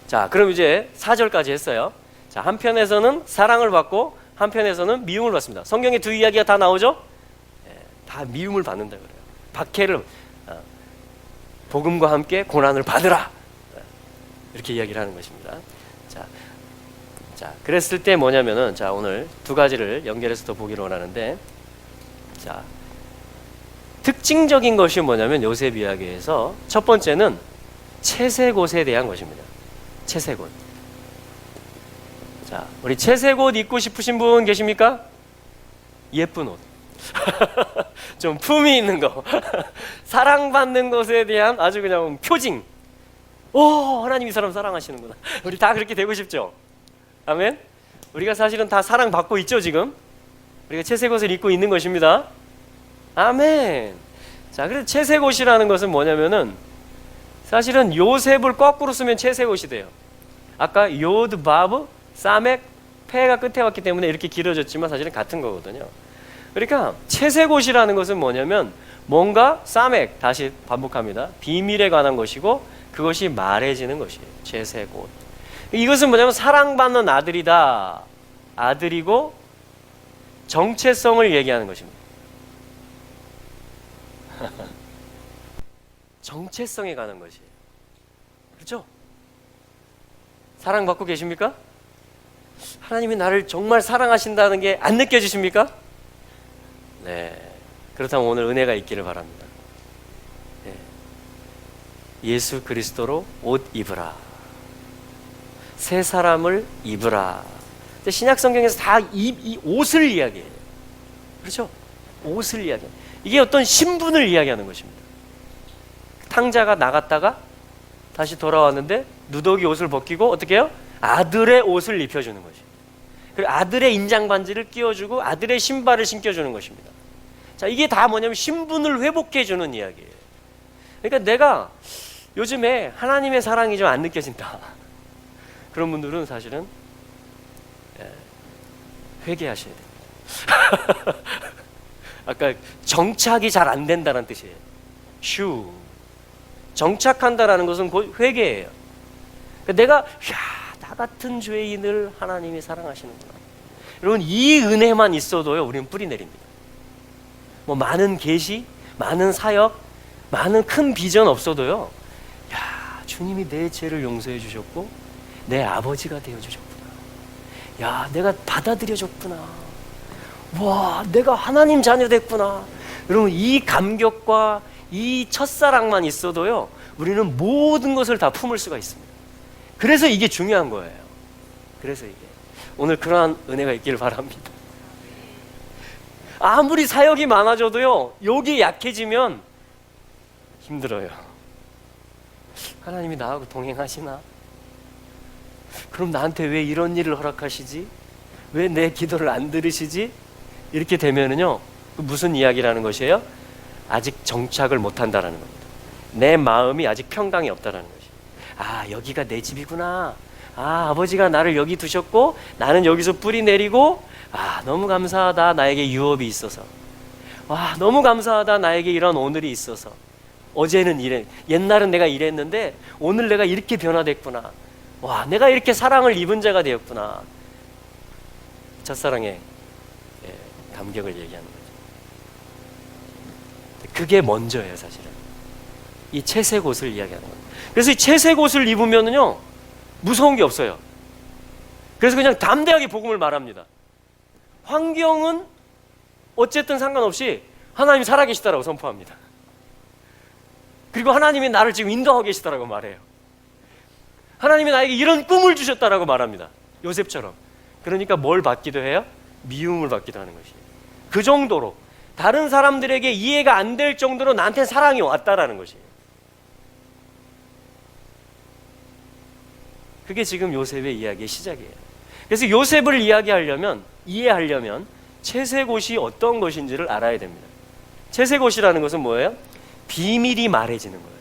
S1: 자, 그럼 이제 4절까지 했어요. 자, 한편에서는 사랑을 받고 한편에서는 미움을 받습니다. 성경에 두 이야기가 다 나오죠? 다 미움을 받는다 그래요. 박해를, 복음과 함께 고난을 받으라. 이렇게 이야기를 하는 것입니다. 자, 그랬을 때 뭐냐면은, 자, 오늘 두 가지를 연결해서 더 보기를 원하는데, 자, 특징적인 것이 뭐냐면 요셉 이야기에서 첫 번째는 채색옷에 대한 것입니다. 채색옷. 자, 우리 채색옷 입고 싶으신 분 계십니까? 예쁜 옷. 좀 품이 있는 거. 사랑받는 것에 대한 아주 그냥 표징. 오, 하나님 이 사람 사랑하시는구나. 우리 다 그렇게 되고 싶죠? 아멘. 우리가 사실은 다 사랑받고 있죠, 지금. 우리가 채색옷을 입고 있는 것입니다. 아멘. 자, 그래서 채색옷이라는 것은 뭐냐면은 사실은 요셉을 거꾸로 쓰면 채색옷이 돼요. 아까 요드, 바브, 사맥, 페가 끝에 왔기 때문에 이렇게 길어졌지만 사실은 같은 거거든요. 그러니까 채색옷이라는 것은 뭐냐면 뭔가 사맥, 다시 반복합니다. 비밀에 관한 것이고 그것이 말해지는 것이에요. 채색옷. 이것은 뭐냐면 사랑받는 아들이다. 아들이고 정체성을 얘기하는 것입니다. 정체성에 관한 것이에요. 그렇죠? 사랑받고 계십니까? 하나님이 나를 정말 사랑하신다는 게 안 느껴지십니까? 네. 그렇다면 오늘 은혜가 있기를 바랍니다. 네. 예수 그리스도로 옷 입으라. 새 사람을 입으라. 신약 성경에서 다 이 옷을 이야기해요. 그렇죠? 옷을 이야기해요. 이게 어떤 신분을 이야기하는 것입니다. 탕자가 나갔다가 다시 돌아왔는데 누더기 옷을 벗기고 어떻게 해요? 아들의 옷을 입혀주는 것이에요. 그리고 아들의 인장 반지를 끼워주고 아들의 신발을 신겨주는 것입니다. 자, 이게 다 뭐냐면 신분을 회복해주는 이야기예요. 그러니까 내가 요즘에 하나님의 사랑이 좀 안 느껴진다. 그런 분들은 사실은 회개하셔야 됩니다. 아까 정착이 잘 안 된다는 뜻이에요. 정착한다라는 것은 곧 회개예요. 그러니까 내가 나 같은 죄인을 하나님이 사랑하시는구나. 여러분, 이 은혜만 있어도요 우리는 뿌리 내립니다. 뭐 많은 계시, 많은 사역, 많은 큰 비전 없어도요, 야, 주님이 내 죄를 용서해 주셨고 내 아버지가 되어 주셨구나. 야, 내가 받아들여졌구나. 와, 내가 하나님 자녀 됐구나. 여러분, 이 감격과 이 첫사랑만 있어도요 우리는 모든 것을 다 품을 수가 있습니다. 그래서 이게 중요한 거예요. 그래서 이게 오늘 그러한 은혜가 있기를 바랍니다. 아무리 사역이 많아져도요 여기 약해지면 힘들어요. 하나님이 나하고 동행하시나? 그럼 나한테 왜 이런 일을 허락하시지? 왜 내 기도를 안 들으시지? 이렇게 되면은요 무슨 이야기라는 것이에요? 아직 정착을 못한다라는 겁니다. 내 마음이 아직 평강이 없다라는 것이에요. 아, 여기가 내 집이구나. 아, 아버지가 나를 여기 두셨고 나는 여기서 뿌리 내리고, 아, 너무 감사하다. 나에게 유업이 있어서. 와, 너무 감사하다. 나에게 이런 오늘이 있어서. 어제는 옛날은 내가 이랬는데 오늘 내가 이렇게 변화됐구나. 와, 내가 이렇게 사랑을 입은 자가 되었구나. 첫사랑의 감격을 얘기하는 거죠. 그게 먼저예요, 사실은. 이 채색 옷을 이야기하는 거예요. 그래서 이 채색 옷을 입으면은요 무서운 게 없어요. 그래서 그냥 담대하게 복음을 말합니다. 환경은 어쨌든 상관없이 하나님이 살아계시다라고 선포합니다. 그리고 하나님이 나를 지금 인도하고 계시다라고 말해요. 하나님이 나에게 이런 꿈을 주셨다라고 말합니다. 요셉처럼. 그러니까 뭘 받기도 해요? 미움을 받기도 하는 것이에요. 그 정도로 다른 사람들에게 이해가 안 될 정도로 나한테 사랑이 왔다라는 것이에요. 그게 지금 요셉의 이야기의 시작이에요. 그래서 요셉을 이해하려면 채색 옷이 어떤 것인지를 알아야 됩니다. 채색 옷이라는 것은 뭐예요? 비밀이 말해지는 거예요.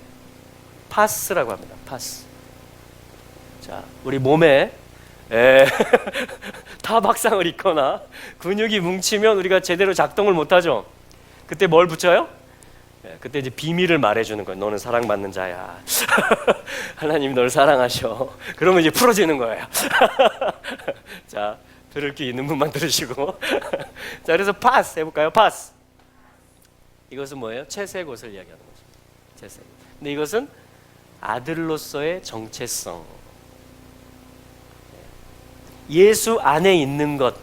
S1: 파스라고 합니다. 파스. 자, 우리 몸에 타박상을 입거나 근육이 뭉치면 우리가 제대로 작동을 못하죠. 그때 뭘 붙여요? 그때 이제 비밀을 말해주는 거예요. 너는 사랑받는 자야. 하나님이 널 사랑하셔. 그러면 이제 풀어지는 거예요. 자, 들을 귀 있는 분만 들으시고. 자, 그래서 파스 해볼까요? 파스. 이것은 뭐예요? 채색 옷을 이야기하는 거죠. 채색. 근데 이것은 아들로서의 정체성. 예수 안에 있는 것,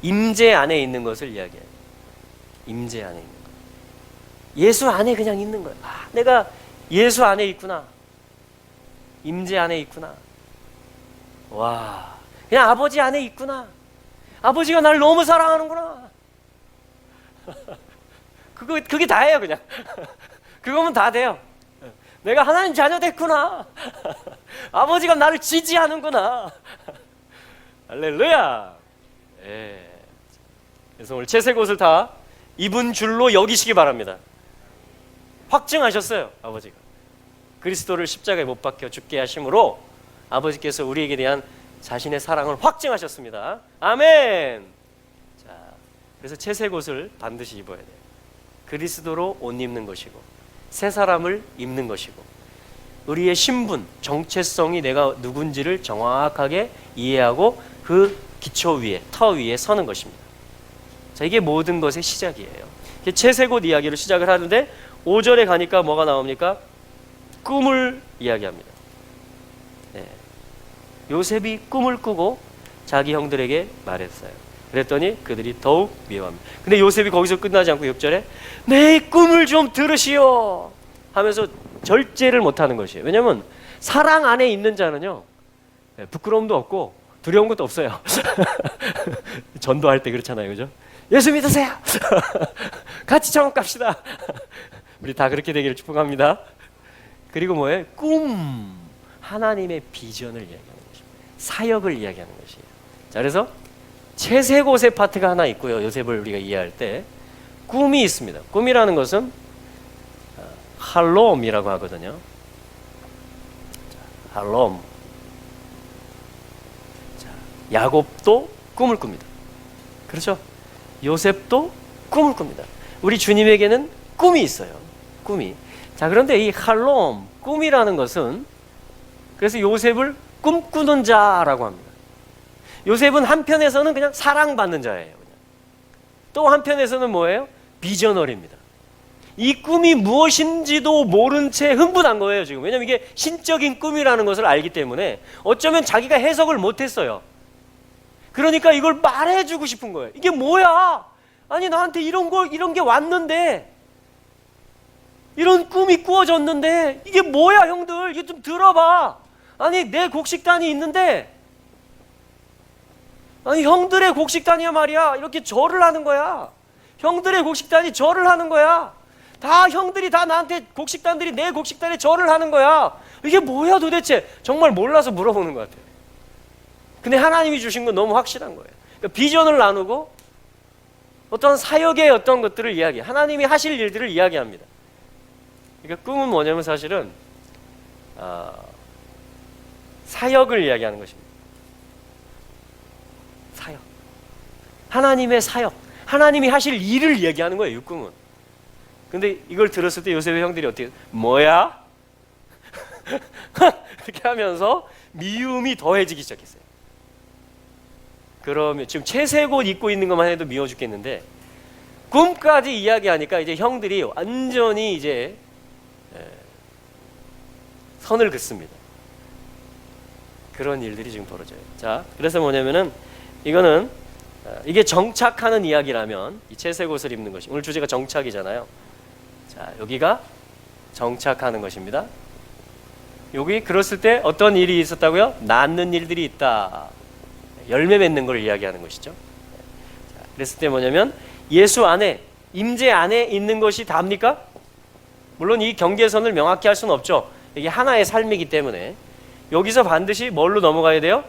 S1: 임재 안에 있는 것을 이야기해요. 임재 안에 있는 것. 예수 안에 그냥 있는 거예요. 아, 내가 예수 안에 있구나. 임재 안에 있구나. 와, 그냥 아버지 안에 있구나. 아버지가 나를 너무 사랑하는구나. 그게 다예요, 그냥. 그거면 다 돼요. 내가 하나님 자녀 됐구나. 아버지가 나를 지지하는구나. 할렐루야. 예. 그래서 오늘 채색옷을 다 입은 줄로 여기시기 바랍니다. 확증하셨어요, 아버지가. 그리스도를 십자가에 못 박혀 죽게 하심으로 아버지께서 우리에게 대한 자신의 사랑을 확증하셨습니다. 아멘. 자, 그래서 채색옷을 반드시 입어야 돼요. 그리스도로 옷 입는 것이고 새 사람을 입는 것이고 우리의 신분, 정체성이 내가 누군지를 정확하게 이해하고 그 기초 위에, 터 위에 서는 것입니다. 자, 이게 모든 것의 시작이에요. 채색옷 이야기로 시작을 하는데 5절에 가니까 뭐가 나옵니까? 꿈을 이야기합니다. 네. 요셉이 꿈을 꾸고 자기 형들에게 말했어요. 그랬더니 그들이 더욱 미워합니다. 근데 요셉이 거기서 끝나지 않고 6절에 내 꿈을 좀 들으시오 하면서 절제를 못하는 것이에요. 왜냐하면 사랑 안에 있는 자는요, 부끄러움도 없고 두려운 것도 없어요. 전도할 때 그렇잖아요, 그죠? 예수 믿으세요. 같이 천국 갑시다. 우리 다 그렇게 되기를 축복합니다. 그리고 뭐예요? 꿈, 하나님의 비전을 이야기하는 것입니다. 사역을 이야기하는 것이에요. 자, 그래서 채색옷의 파트가 하나 있고요. 요셉을 우리가 이해할 때 꿈이 있습니다. 꿈이라는 것은 할롬이라고 하거든요. 자, 할롬. 자, 야곱도 꿈을 꿉니다. 그렇죠? 요셉도 꿈을 꿉니다. 우리 주님에게는 꿈이 있어요. 꿈이. 자, 그런데 이 할롬, 꿈이라는 것은 그래서 요셉을 꿈꾸는 자라고 합니다. 요셉은 한편에서는 그냥 사랑받는 자예요. 그냥. 또 한편에서는 뭐예요? 비저널입니다. 이 꿈이 무엇인지도 모른 채 흥분한 거예요, 지금. 왜냐하면 이게 신적인 꿈이라는 것을 알기 때문에 어쩌면 자기가 해석을 못했어요. 그러니까 이걸 말해주고 싶은 거예요. 이게 뭐야? 아니, 나한테 이런 게 왔는데, 이런 꿈이 꾸어졌는데, 이게 뭐야, 형들? 이거 좀 들어봐. 아니, 내 곡식단이 있는데, 아니, 형들의 곡식단이야 말이야. 이렇게 절을 하는 거야. 형들의 곡식단이 절을 하는 거야. 다 형들이 다 나한테 곡식단들이 내 곡식단에 절을 하는 거야. 이게 뭐야 도대체? 정말 몰라서 물어보는 것 같아요. 근데 하나님이 주신 건 너무 확실한 거예요. 그러니까 비전을 나누고 어떤 사역의 어떤 것들을 이야기해. 하나님이 하실 일들을 이야기합니다. 그러니까 꿈은 뭐냐면 사실은 사역을 이야기하는 것입니다. 사역. 하나님의 사역. 하나님이 하실 일을 이야기하는 거예요, 이 꿈은. 근데 이걸 들었을 때 요셉의 형들이 어떻게, 뭐야? 이렇게 하면서 미움이 더해지기 시작했어요. 그러면 지금 채색옷 입고 있는 것만 해도 미워 죽겠는데 꿈까지 이야기하니까 이제 형들이 완전히 이제 선을 긋습니다. 그런 일들이 지금 벌어져요. 자, 그래서 뭐냐면은 이거는 이게 정착하는 이야기라면 이 채색옷을 입는 것이, 오늘 주제가 정착이잖아요. 자, 여기가 정착하는 것입니다. 여기 그랬을 때 어떤 일이 있었다고요? 낳는 일들이 있다. 열매 맺는 걸 이야기하는 것이죠. 자, 그랬을 때 뭐냐면 예수 안에, 임재 안에 있는 것이 답니까? 물론 이 경계선을 명확히 할 수는 없죠. 이게 하나의 삶이기 때문에 여기서 반드시 뭘로 넘어가야 돼요?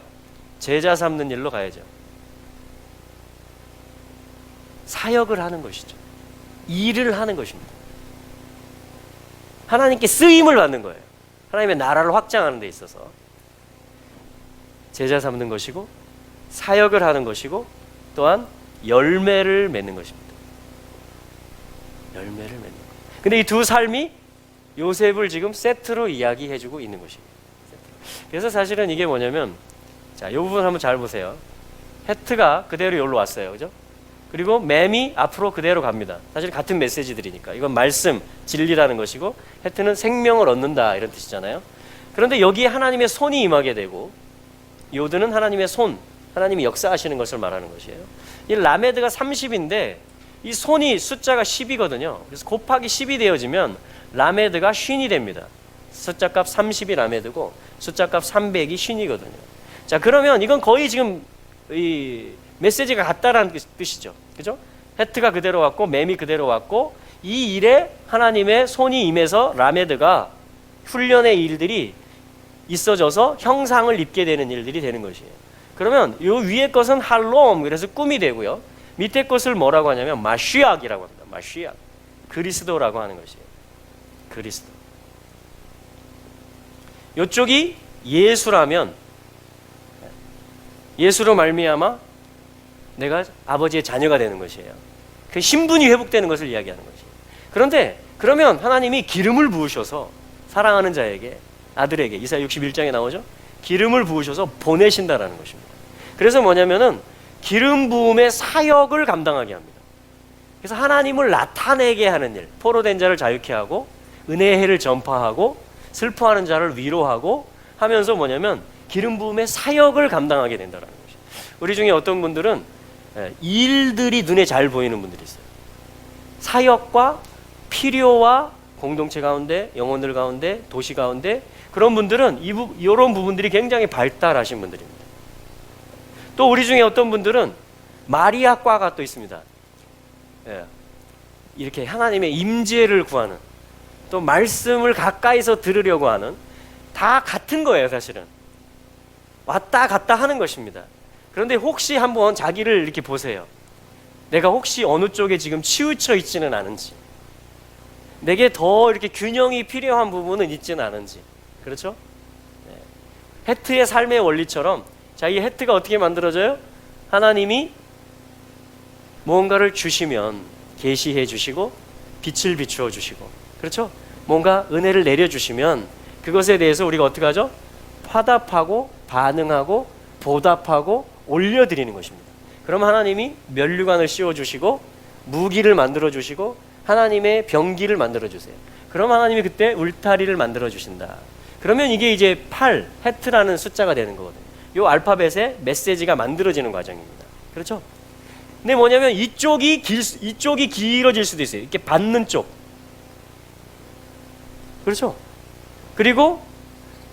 S1: 제자 삼는 일로 가야죠. 사역을 하는 것이죠. 일을 하는 것입니다. 하나님께 쓰임을 받는 거예요. 하나님의 나라를 확장하는 데 있어서 제자 삼는 것이고 사역을 하는 것이고 또한 열매를 맺는 것입니다. 열매를 맺는 것. 근데 이 두 삶이 요셉을 지금 세트로 이야기해주고 있는 것입니다. 그래서 사실은 이게 뭐냐면, 자, 이 부분 한번 잘 보세요. 헤트가 그대로 여기로 왔어요, 그죠? 그리고 맴이 앞으로 그대로 갑니다. 사실 같은 메시지들이니까. 이건 말씀, 진리라는 것이고, 헤트는 생명을 얻는다 이런 뜻이잖아요. 그런데 여기에 하나님의 손이 임하게 되고 요드는 하나님의 손, 하나님이 역사하시는 것을 말하는 것이에요. 이 라메드가 30인데 이 손이 숫자가 10이거든요. 그래서 곱하기 10이 되어지면 라메드가 쉰이 됩니다. 숫자값 30이 라메드고 숫자값 300이 쉰이거든요. 자, 그러면 이건 거의 지금 이 메시지가 같다라는 뜻이죠. 그죠? 헤트가 그대로 왔고 맴이 그대로 왔고 이 일에 하나님의 손이 임해서 라메드가 훈련의 일들이 있어져서 형상을 입게 되는 일들이 되는 것이에요. 그러면 요 위에 것은 할롬, 그래서 꿈이 되고요. 밑에 것을 뭐라고 하냐면 마시악이라고 합니다. 마시악, 그리스도라고 하는 것이에요. 그리스도. 요쪽이 예수라면 예수로 말미암아 내가 아버지의 자녀가 되는 것이에요. 그 신분이 회복되는 것을 이야기하는 것이에요. 그런데 그러면 하나님이 기름을 부으셔서 사랑하는 자에게, 아들에게, 이사야 61장에 나오죠. 기름을 부으셔서 보내신다라는 것입니다. 그래서 뭐냐면은 기름 부음의 사역을 감당하게 합니다. 그래서 하나님을 나타내게 하는 일, 포로된 자를 자유케 하고 은혜의 해를 전파하고 슬퍼하는 자를 위로하고 하면서 뭐냐면 기름 부음의 사역을 감당하게 된다는 것이에요. 우리 중에 어떤 분들은 일들이 눈에 잘 보이는 분들이 있어요. 사역과 필요와 공동체 가운데, 영혼들 가운데, 도시 가운데 그런 분들은 이런 부분들이 굉장히 발달하신 분들입니다. 또 우리 중에 어떤 분들은 마리아과가 또 있습니다. 이렇게 하나님의 임재를 구하는, 또 말씀을 가까이서 들으려고 하는, 다 같은 거예요. 사실은 왔다 갔다 하는 것입니다. 그런데 혹시 한번 자기를 이렇게 보세요. 내가 혹시 어느 쪽에 지금 치우쳐 있지는 않은지, 내게 더 이렇게 균형이 필요한 부분은 있지는 않은지. 그렇죠? 헤트의 삶의 원리처럼, 자, 이 헤트가 어떻게 만들어져요? 하나님이 무언가를 주시면 계시해 주시고 빛을 비추어 주시고, 그렇죠? 뭔가 은혜를 내려주시면 그것에 대해서 우리가 어떻게 하죠? 화답하고 반응하고 보답하고 올려드리는 것입니다. 그럼 하나님이 면류관을 씌워주시고 무기를 만들어주시고 하나님의 병기를 만들어주세요. 그럼 하나님이 그때 울타리를 만들어주신다. 그러면 이게 이제 8, 헤트라는 숫자가 되는 거거든요. 이 알파벳에 메시지가 만들어지는 과정입니다. 그렇죠? 근데 뭐냐면 이쪽이 길어질 수도 있어요. 이렇게 받는 쪽. 그렇죠? 그리고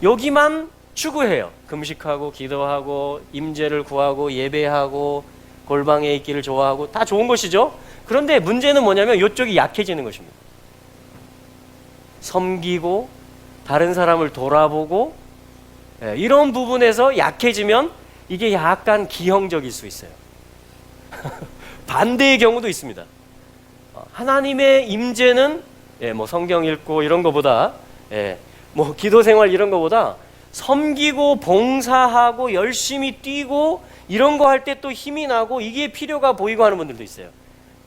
S1: 여기만 추구해요. 금식하고 기도하고 임재를 구하고 예배하고 골방에 있기를 좋아하고 다 좋은 것이죠. 그런데 문제는 뭐냐면 이쪽이 약해지는 것입니다. 섬기고 다른 사람을 돌아보고 이런 부분에서 약해지면 이게 약간 기형적일 수 있어요. 반대의 경우도 있습니다. 하나님의 임재는 뭐 성경 읽고 이런 거보다 뭐 기도 생활 이런 거보다 섬기고 봉사하고 열심히 뛰고 이런 거 할 때 또 힘이 나고 이게 필요가 보이고 하는 분들도 있어요.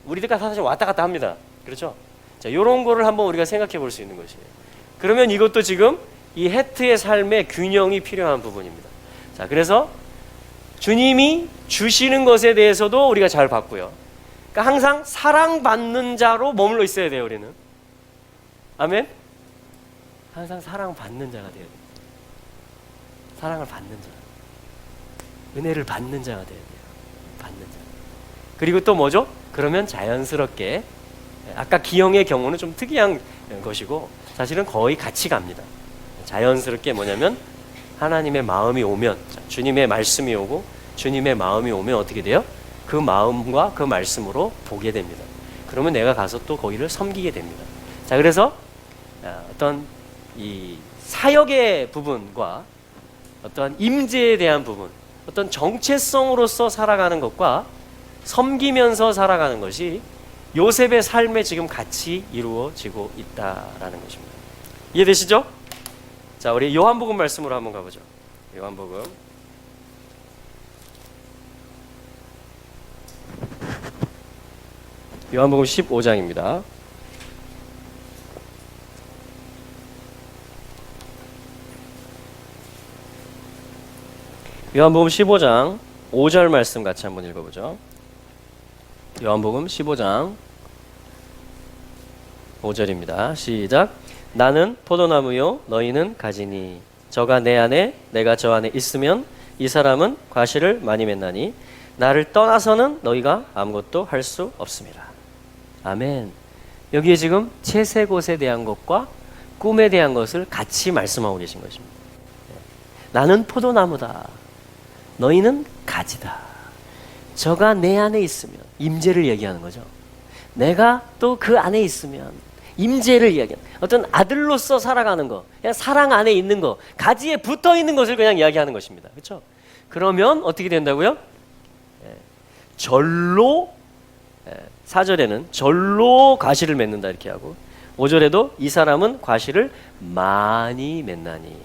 S1: 우리가 사실 왔다 갔다 합니다. 그렇죠? 자, 이런 거를 한번 우리가 생각해 볼 수 있는 것이에요. 그러면 이것도 지금 이 헤트의 삶의 균형이 필요한 부분입니다. 자, 그래서 주님이 주시는 것에 대해서도 우리가 잘 봤고요. 그러니까 항상 사랑받는 자로 머물러 있어야 돼요, 우리는. 아멘? 항상 사랑받는 자가 돼야 돼요. 사랑을 받는 자. 은혜를 받는 자가 돼야 돼요. 받는 자. 그리고 또 뭐죠? 그러면 자연스럽게, 아까 기형의 경우는 좀 특이한 것이고 사실은 거의 같이 갑니다. 자연스럽게 뭐냐면 하나님의 마음이 오면, 주님의 말씀이 오고 주님의 마음이 오면 어떻게 돼요? 그 마음과 그 말씀으로 보게 됩니다. 그러면 내가 가서 또 거기를 섬기게 됩니다. 자, 그래서 어떤 이 사역의 부분과 어떤 임재에 대한 부분, 어떤 정체성으로서 살아가는 것과 섬기면서 살아가는 것이 요셉의 삶에 지금 같이 이루어지고 있다라는 것입니다. 이해되시죠? 자, 우리 요한복음 말씀으로 한번 가보죠. 요한복음 15장입니다. 요한복음 15장 5절 말씀 같이 한번 읽어보죠. 요한복음 15장 5절입니다. 시작. 나는 포도나무요 너희는 가지니 저가 내 안에 내가 저 안에 있으면 이 사람은 과실을 많이 맺나니 나를 떠나서는 너희가 아무것도 할 수 없습니다. 아멘. 여기에 지금 채색옷에 대한 것과 꿈에 대한 것을 같이 말씀하고 계신 것입니다. 나는 포도나무다. 너희는 가지다. 저가 내 안에 있으면, 임재를 얘기하는 거죠. 내가 또 그 안에 있으면 임재를 이야기하는, 어떤 아들로서 살아가는 거, 그냥 사랑 안에 있는 거, 가지에 붙어 있는 것을 그냥 이야기하는 것입니다. 그렇죠? 그러면 어떻게 된다고요? 절로, 4절에는 절로 과실을 맺는다 이렇게 하고, 5절에도 이 사람은 과실을 많이 맺나니.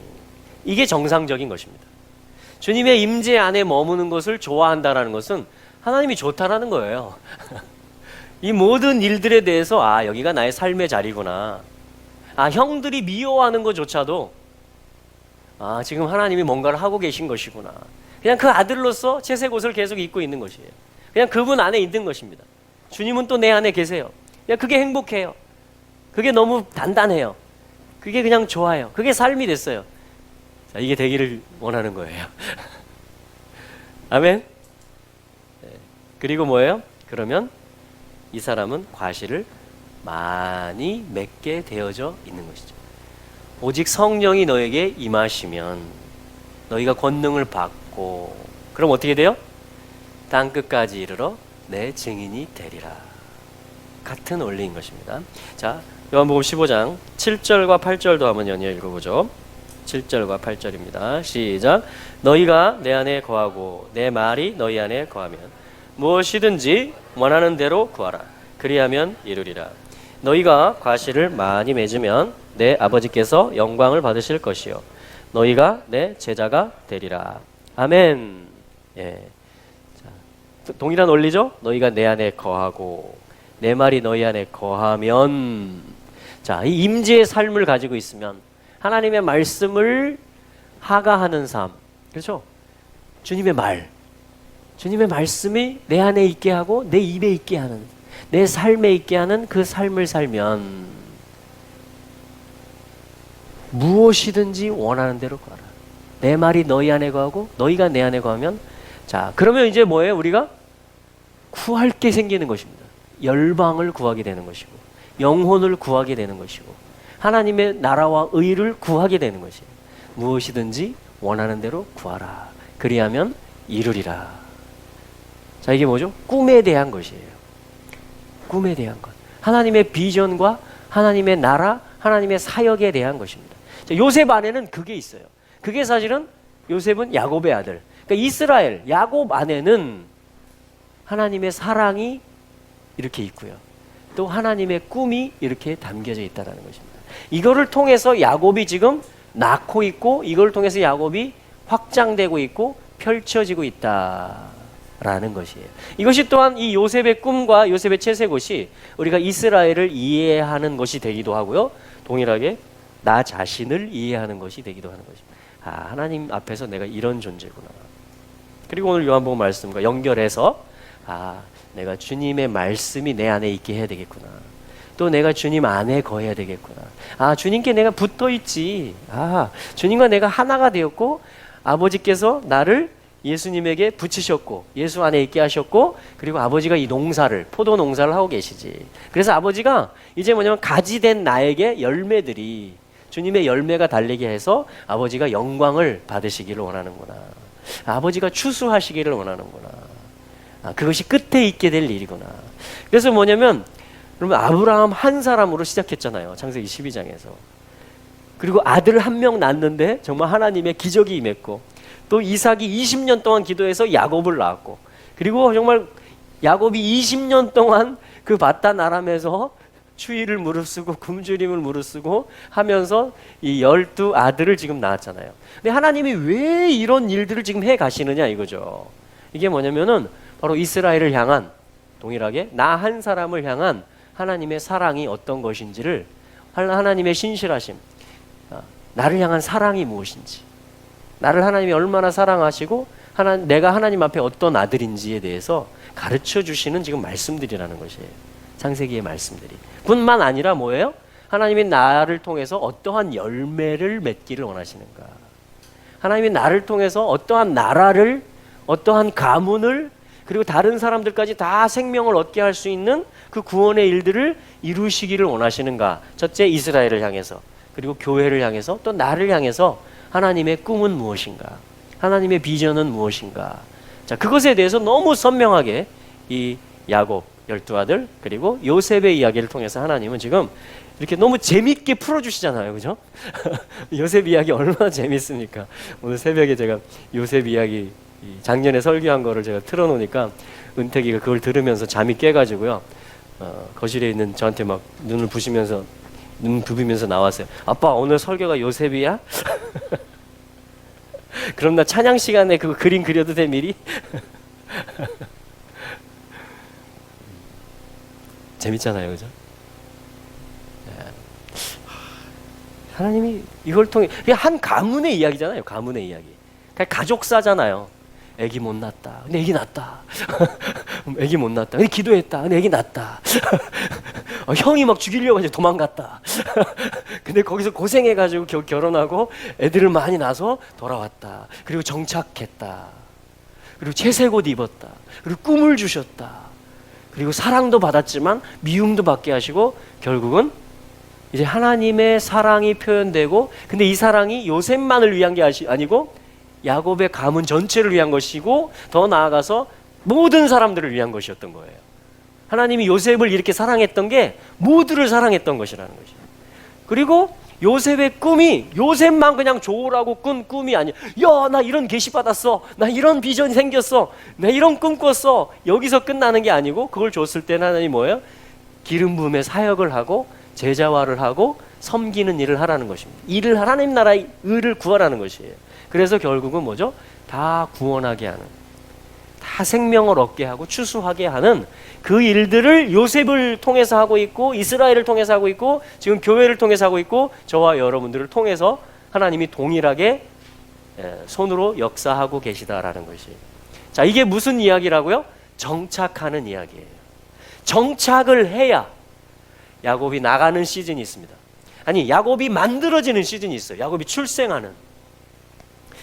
S1: 이게 정상적인 것입니다. 주님의 임재 안에 머무는 것을 좋아한다라는 것은 하나님이 좋다라는 거예요. 이 모든 일들에 대해서 여기가 나의 삶의 자리구나. 형들이 미워하는 것조차도 지금 하나님이 뭔가를 하고 계신 것이구나. 그냥 그 아들로서 채색옷을 계속 입고 있는 것이에요. 그냥 그분 안에 있는 것입니다. 주님은 또 내 안에 계세요. 그냥 그게 행복해요. 그게 너무 단단해요. 그게 그냥 좋아요. 그게 삶이 됐어요. 자, 이게 되기를 원하는 거예요. 아멘. 그리고 뭐예요? 그러면 이 사람은 과실을 많이 맺게 되어져 있는 것이죠. 오직 성령이 너에게 임하시면 너희가 권능을 받고, 그럼 어떻게 돼요? 땅 끝까지 이르러 내 증인이 되리라. 같은 원리인 것입니다. 자, 요한복음 15장 7절과 8절도 한번 연이어 읽어보죠. 7절과 8절입니다. 시작. 너희가 내 안에 거하고 내 말이 너희 안에 거하면 무엇이든지 원하는 대로 구하라. 그리하면 이루리라. 너희가 과실을 많이 맺으면 내 아버지께서 영광을 받으실 것이요 너희가 내 제자가 되리라. 아멘. 자, 동일한 원리죠. 너희가 내 안에 거하고 내 말이 너희 안에 거하면, 자, 이 임재의 삶을 가지고 있으면 하나님의 말씀을 하가하는 삶, 그렇죠? 주님의 말씀이 내 안에 있게 하고 내 입에 있게 하는, 내 삶에 있게 하는 그 삶을 살면 무엇이든지 원하는 대로 구하라. 내 말이 너희 안에 거하고 너희가 내 안에 거하면, 자, 그러면 이제 뭐예요? 우리가 구할 게 생기는 것입니다. 열방을 구하게 되는 것이고, 영혼을 구하게 되는 것이고, 하나님의 나라와 의를 구하게 되는 것이에요. 무엇이든지 원하는 대로 구하라. 그리하면 이루리라. 자, 이게 뭐죠? 꿈에 대한 것이에요. 꿈에 대한 것. 하나님의 비전과 하나님의 나라, 하나님의 사역에 대한 것입니다. 자, 요셉 안에는 그게 있어요. 그게 사실은 요셉은 야곱의 아들. 그러니까 이스라엘, 야곱 안에는 하나님의 사랑이 이렇게 있고요. 또 하나님의 꿈이 이렇게 담겨져 있다는 것입니다. 이거를 통해서 야곱이 지금 낳고 있고, 이걸 통해서 야곱이 확장되고 있고 펼쳐지고 있다라는 것이에요. 이것이 또한 이 요셉의 꿈과 요셉의 채색옷이 우리가 이스라엘을 이해하는 것이 되기도 하고요, 동일하게 나 자신을 이해하는 것이 되기도 하는 것입니다. 하나님 앞에서 내가 이런 존재구나. 그리고 오늘 요한복음 말씀과 연결해서 내가 주님의 말씀이 내 안에 있게 해야 되겠구나. 또 내가 주님 안에 거해야 되겠구나. 주님께 내가 붙어있지. 주님과 내가 하나가 되었고, 아버지께서 나를 예수님에게 붙이셨고, 예수 안에 있게 하셨고, 그리고 아버지가 이 농사를, 포도 농사를 하고 계시지. 그래서 아버지가 이제 뭐냐면 가지된 나에게 열매들이, 주님의 열매가 달리게 해서 아버지가 영광을 받으시기를 원하는구나. 아버지가 추수하시기를 원하는구나. 그것이 끝에 있게 될 일이구나. 그래서 뭐냐면, 그러면 아브라함 한 사람으로 시작했잖아요. 창세기 12장에서. 그리고 아들 한 명 낳았는데 정말 하나님의 기적이 임했고, 또 이삭이 20년 동안 기도해서 야곱을 낳았고, 그리고 정말 야곱이 20년 동안 그 바단 아람에서 추위를 무릅쓰고 굶주림을 무릅쓰고 하면서 이 12 아들을 지금 낳았잖아요. 근데 하나님이 왜 이런 일들을 지금 해 가시느냐 이거죠. 이게 뭐냐면은 바로 이스라엘을 향한, 동일하게 나 한 사람을 향한 하나님의 사랑이 어떤 것인지를, 하나님의 신실하심, 나를 향한 사랑이 무엇인지, 나를 하나님이 얼마나 사랑하시고 내가 하나님 앞에 어떤 아들인지에 대해서 가르쳐 주시는 지금 말씀들이라는 것이에요. 창세기의 말씀들이. 뿐만 아니라 뭐예요? 하나님이 나를 통해서 어떠한 열매를 맺기를 원하시는가. 하나님이 나를 통해서 어떠한 나라를, 어떠한 가문을, 그리고 다른 사람들까지 다 생명을 얻게 할 수 있는 그 구원의 일들을 이루시기를 원하시는가? 첫째, 이스라엘을 향해서, 그리고 교회를 향해서, 또 나를 향해서 하나님의 꿈은 무엇인가? 하나님의 비전은 무엇인가? 자, 그것에 대해서 너무 선명하게 이 야곱 12아들 그리고 요셉의 이야기를 통해서 하나님은 지금 이렇게 너무 재밌게 풀어주시잖아요, 그죠? 요셉 이야기 얼마나 재밌습니까? 오늘 새벽에 제가 요셉 이야기 작년에 설교한 거를 제가 틀어놓으니까 은택이가 그걸 들으면서 잠이 깨가지고요, 거실에 있는 저한테 막 눈을 부시면서 눈 부비면서 나왔어요. 아빠, 오늘 설교가 요셉이야? 그럼 나 찬양 시간에 그거 그림 그려도 돼 미리? 재밌잖아요, 그죠? 하나님이 이걸 통해, 한 가문의 이야기잖아요. 가문의 이야기. 그냥 가족사잖아요. 애기 못 낳았다. 근데 애기 낳았다. 애기 못 낳았다. 근데 기도했다. 근데 애기 낳았다. 형이 막 죽이려고 이제 도망갔다. 근데 거기서 고생해가지고 결혼하고 애들을 많이 낳아서 돌아왔다. 그리고 정착했다. 그리고 채색 옷 입었다. 그리고 꿈을 주셨다. 그리고 사랑도 받았지만 미움도 받게 하시고 결국은 이제 하나님의 사랑이 표현되고, 근데 이 사랑이 요셉만을 위한 게 아니고 야곱의 가문 전체를 위한 것이고, 더 나아가서 모든 사람들을 위한 것이었던 거예요. 하나님이 요셉을 이렇게 사랑했던 게 모두를 사랑했던 것이라는 것이에요. 그리고 요셉의 꿈이 요셉만 그냥 좋으라고 꾼 꿈이 아니에요. 야, 나 이런 계시 받았어. 나 이런 비전이 생겼어. 나 이런 꿈 꿨어. 여기서 끝나는 게 아니고, 그걸 줬을 때는 하나님이 뭐예요? 기름 부음의 사역을 하고 제자화를 하고 섬기는 일을 하라는 것입니다. 일을 하나님 나라의 의를 구하라는 것이에요. 그래서 결국은 뭐죠? 다 구원하게 하는, 다 생명을 얻게 하고 추수하게 하는 그 일들을 요셉을 통해서 하고 있고, 이스라엘을 통해서 하고 있고, 지금 교회를 통해서 하고 있고, 저와 여러분들을 통해서 하나님이 동일하게 손으로 역사하고 계시다라는 것이에요. 자, 이게 무슨 이야기라고요? 정착하는 이야기예요. 정착을 해야 야곱이 나가는 시즌이 있습니다. 아니, 야곱이 만들어지는 시즌이 있어요. 야곱이 출생하는,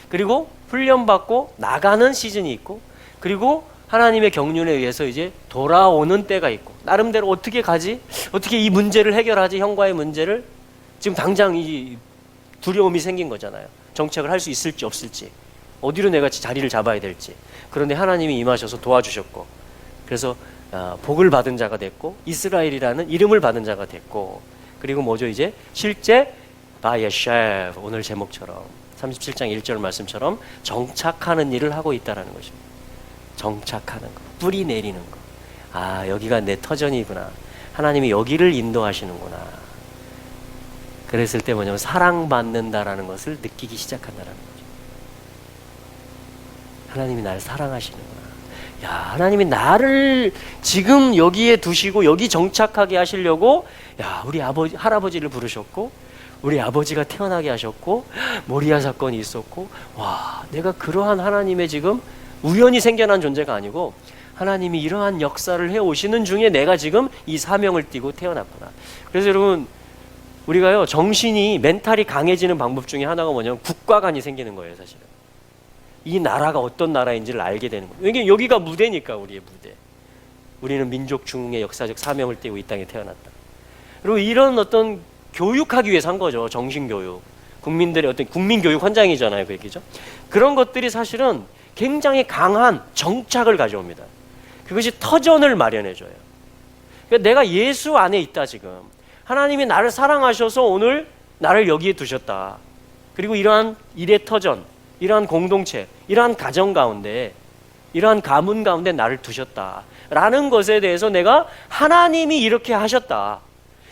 S1: 그리고 훈련받고 나가는 시즌이 있고, 그리고 하나님의 경륜에 의해서 이제 돌아오는 때가 있고, 나름대로 어떻게 가지? 어떻게 이 문제를 해결하지? 형과의 문제를. 지금 당장 이 두려움이 생긴 거잖아요. 정착을 할 수 있을지 없을지, 어디로 내가 자리를 잡아야 될지. 그런데 하나님이 임하셔서 도와주셨고, 그래서 복을 받은 자가 됐고, 이스라엘이라는 이름을 받은 자가 됐고, 그리고 뭐죠? 이제 실제 바예셰, 오늘 제목처럼 37장 1절 말씀처럼 정착하는 일을 하고 있다는 것입니다. 정착하는 거, 뿌리 내리는 거. 아, 여기가 내 터전이구나. 하나님이 여기를 인도하시는구나. 그랬을 때 뭐냐면 사랑받는다라는 것을 느끼기 시작한다는 거죠. 하나님이 나를 사랑하시는구나. 야, 하나님이 나를 지금 여기에 두시고 여기 정착하게 하시려고, 야, 우리 할아버지를 부르셨고, 우리 아버지가 태어나게 하셨고, 모리아 사건이 있었고, 와, 내가 그러한 하나님의 지금 우연히 생겨난 존재가 아니고 하나님이 이러한 역사를 해오시는 중에 내가 지금 이 사명을 띠고 태어났구나. 그래서 여러분, 우리가요, 정신이, 멘탈이 강해지는 방법 중에 하나가 뭐냐면 국가관이 생기는 거예요, 사실은. 이 나라가 어떤 나라인지를 알게 되는 거예요. 왜냐면 여기가 무대니까, 우리의 무대. 우리는 민족 중흥의 역사적 사명을 띠고 이 땅에 태어났다. 그리고 이런 어떤 교육하기 위해서 한 거죠. 정신교육. 국민들의 어떤 국민교육 헌장이잖아요, 그 얘기죠. 그런 것들이 사실은 굉장히 강한 정착을 가져옵니다. 그것이 터전을 마련해줘요. 그러니까 내가 예수 안에 있다, 지금. 하나님이 나를 사랑하셔서 오늘 나를 여기에 두셨다. 그리고 이러한 일의 터전, 이러한 공동체, 이러한 가정 가운데, 이러한 가문 가운데 나를 두셨다 라는 것에 대해서 내가 하나님이 이렇게 하셨다.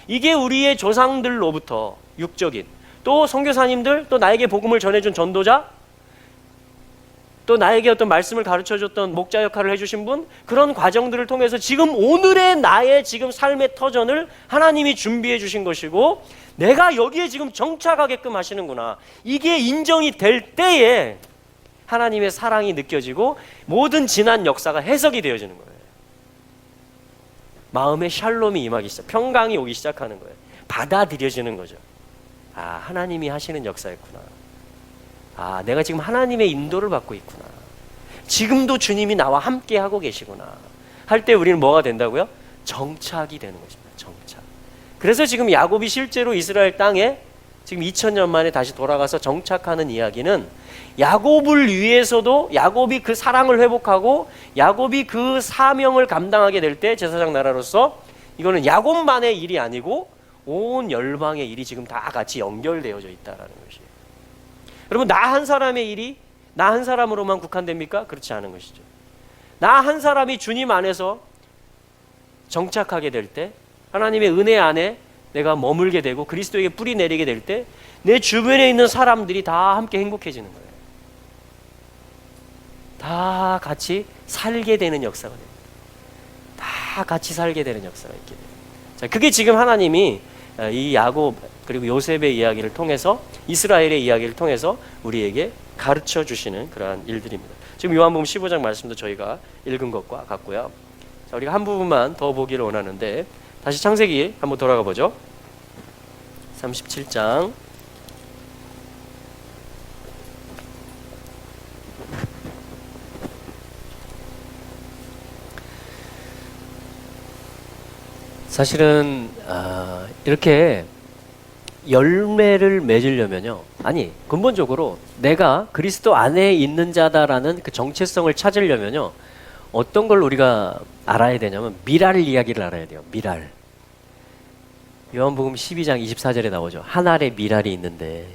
S1: 이게 우리의 조상들로부터 육적인, 또 선교사님들, 또 나에게 복음을 전해준 전도자, 또 나에게 어떤 말씀을 가르쳐줬던 목자 역할을 해주신 분, 그런 과정들을 통해서 지금 오늘의 나의 지금 삶의 터전을 하나님이 준비해 주신 것이고, 내가 여기에 지금 정착하게끔 하시는구나. 이게 인정이 될 때에 하나님의 사랑이 느껴지고 모든 지난 역사가 해석이 되어지는 거예요. 마음에 샬롬이 임하기 시작, 평강이 오기 시작하는 거예요. 받아들여지는 거죠. 아, 하나님이 하시는 역사였구나. 아, 내가 지금 하나님의 인도를 받고 있구나. 지금도 주님이 나와 함께 하고 계시구나. 할 때 우리는 뭐가 된다고요? 정착이 되는 것입니다. 정착. 그래서 지금 야곱이 실제로 이스라엘 땅에 지금 2000년 만에 다시 돌아가서 정착하는 이야기는 야곱을 위해서도 야곱이 그 사랑을 회복하고 야곱이 그 사명을 감당하게 될 때 제사장 나라로서 이거는 야곱만의 일이 아니고 온 열방의 일이 지금 다 같이 연결되어져 있다라는 것이에요. 여러분, 나 한 사람의 일이 나 한 사람으로만 국한됩니까? 그렇지 않은 것이죠. 나 한 사람이 주님 안에서 정착하게 될 때, 하나님의 은혜 안에 내가 머물게 되고 그리스도에게 뿌리 내리게 될 때 내 주변에 있는 사람들이 다 함께 행복해지는 거예요. 다 같이 살게 되는 역사가 됩니다. 다 같이 살게 되는 역사가 있게 돼요. 자, 그게 지금 하나님이 이 야곱 그리고 요셉의 이야기를 통해서, 이스라엘의 이야기를 통해서 우리에게 가르쳐 주시는 그러한 일들입니다. 지금 요한복음 15장 말씀도 저희가 읽은 것과 같고요. 자, 우리가 한 부분만 더 보기를 원하는데 다시 창세기 한번 돌아가 보죠. 37장 사실은 이렇게 열매를 맺으려면요, 아니 근본적으로 내가 그리스도 안에 있는 자다라는 그 정체성을 찾으려면요, 어떤 걸 우리가 알아야 되냐면 미랄 이야기를 알아야 돼요. 미랄. 요한복음 12장 24절에 나오죠. 한 알의 미랄이 있는데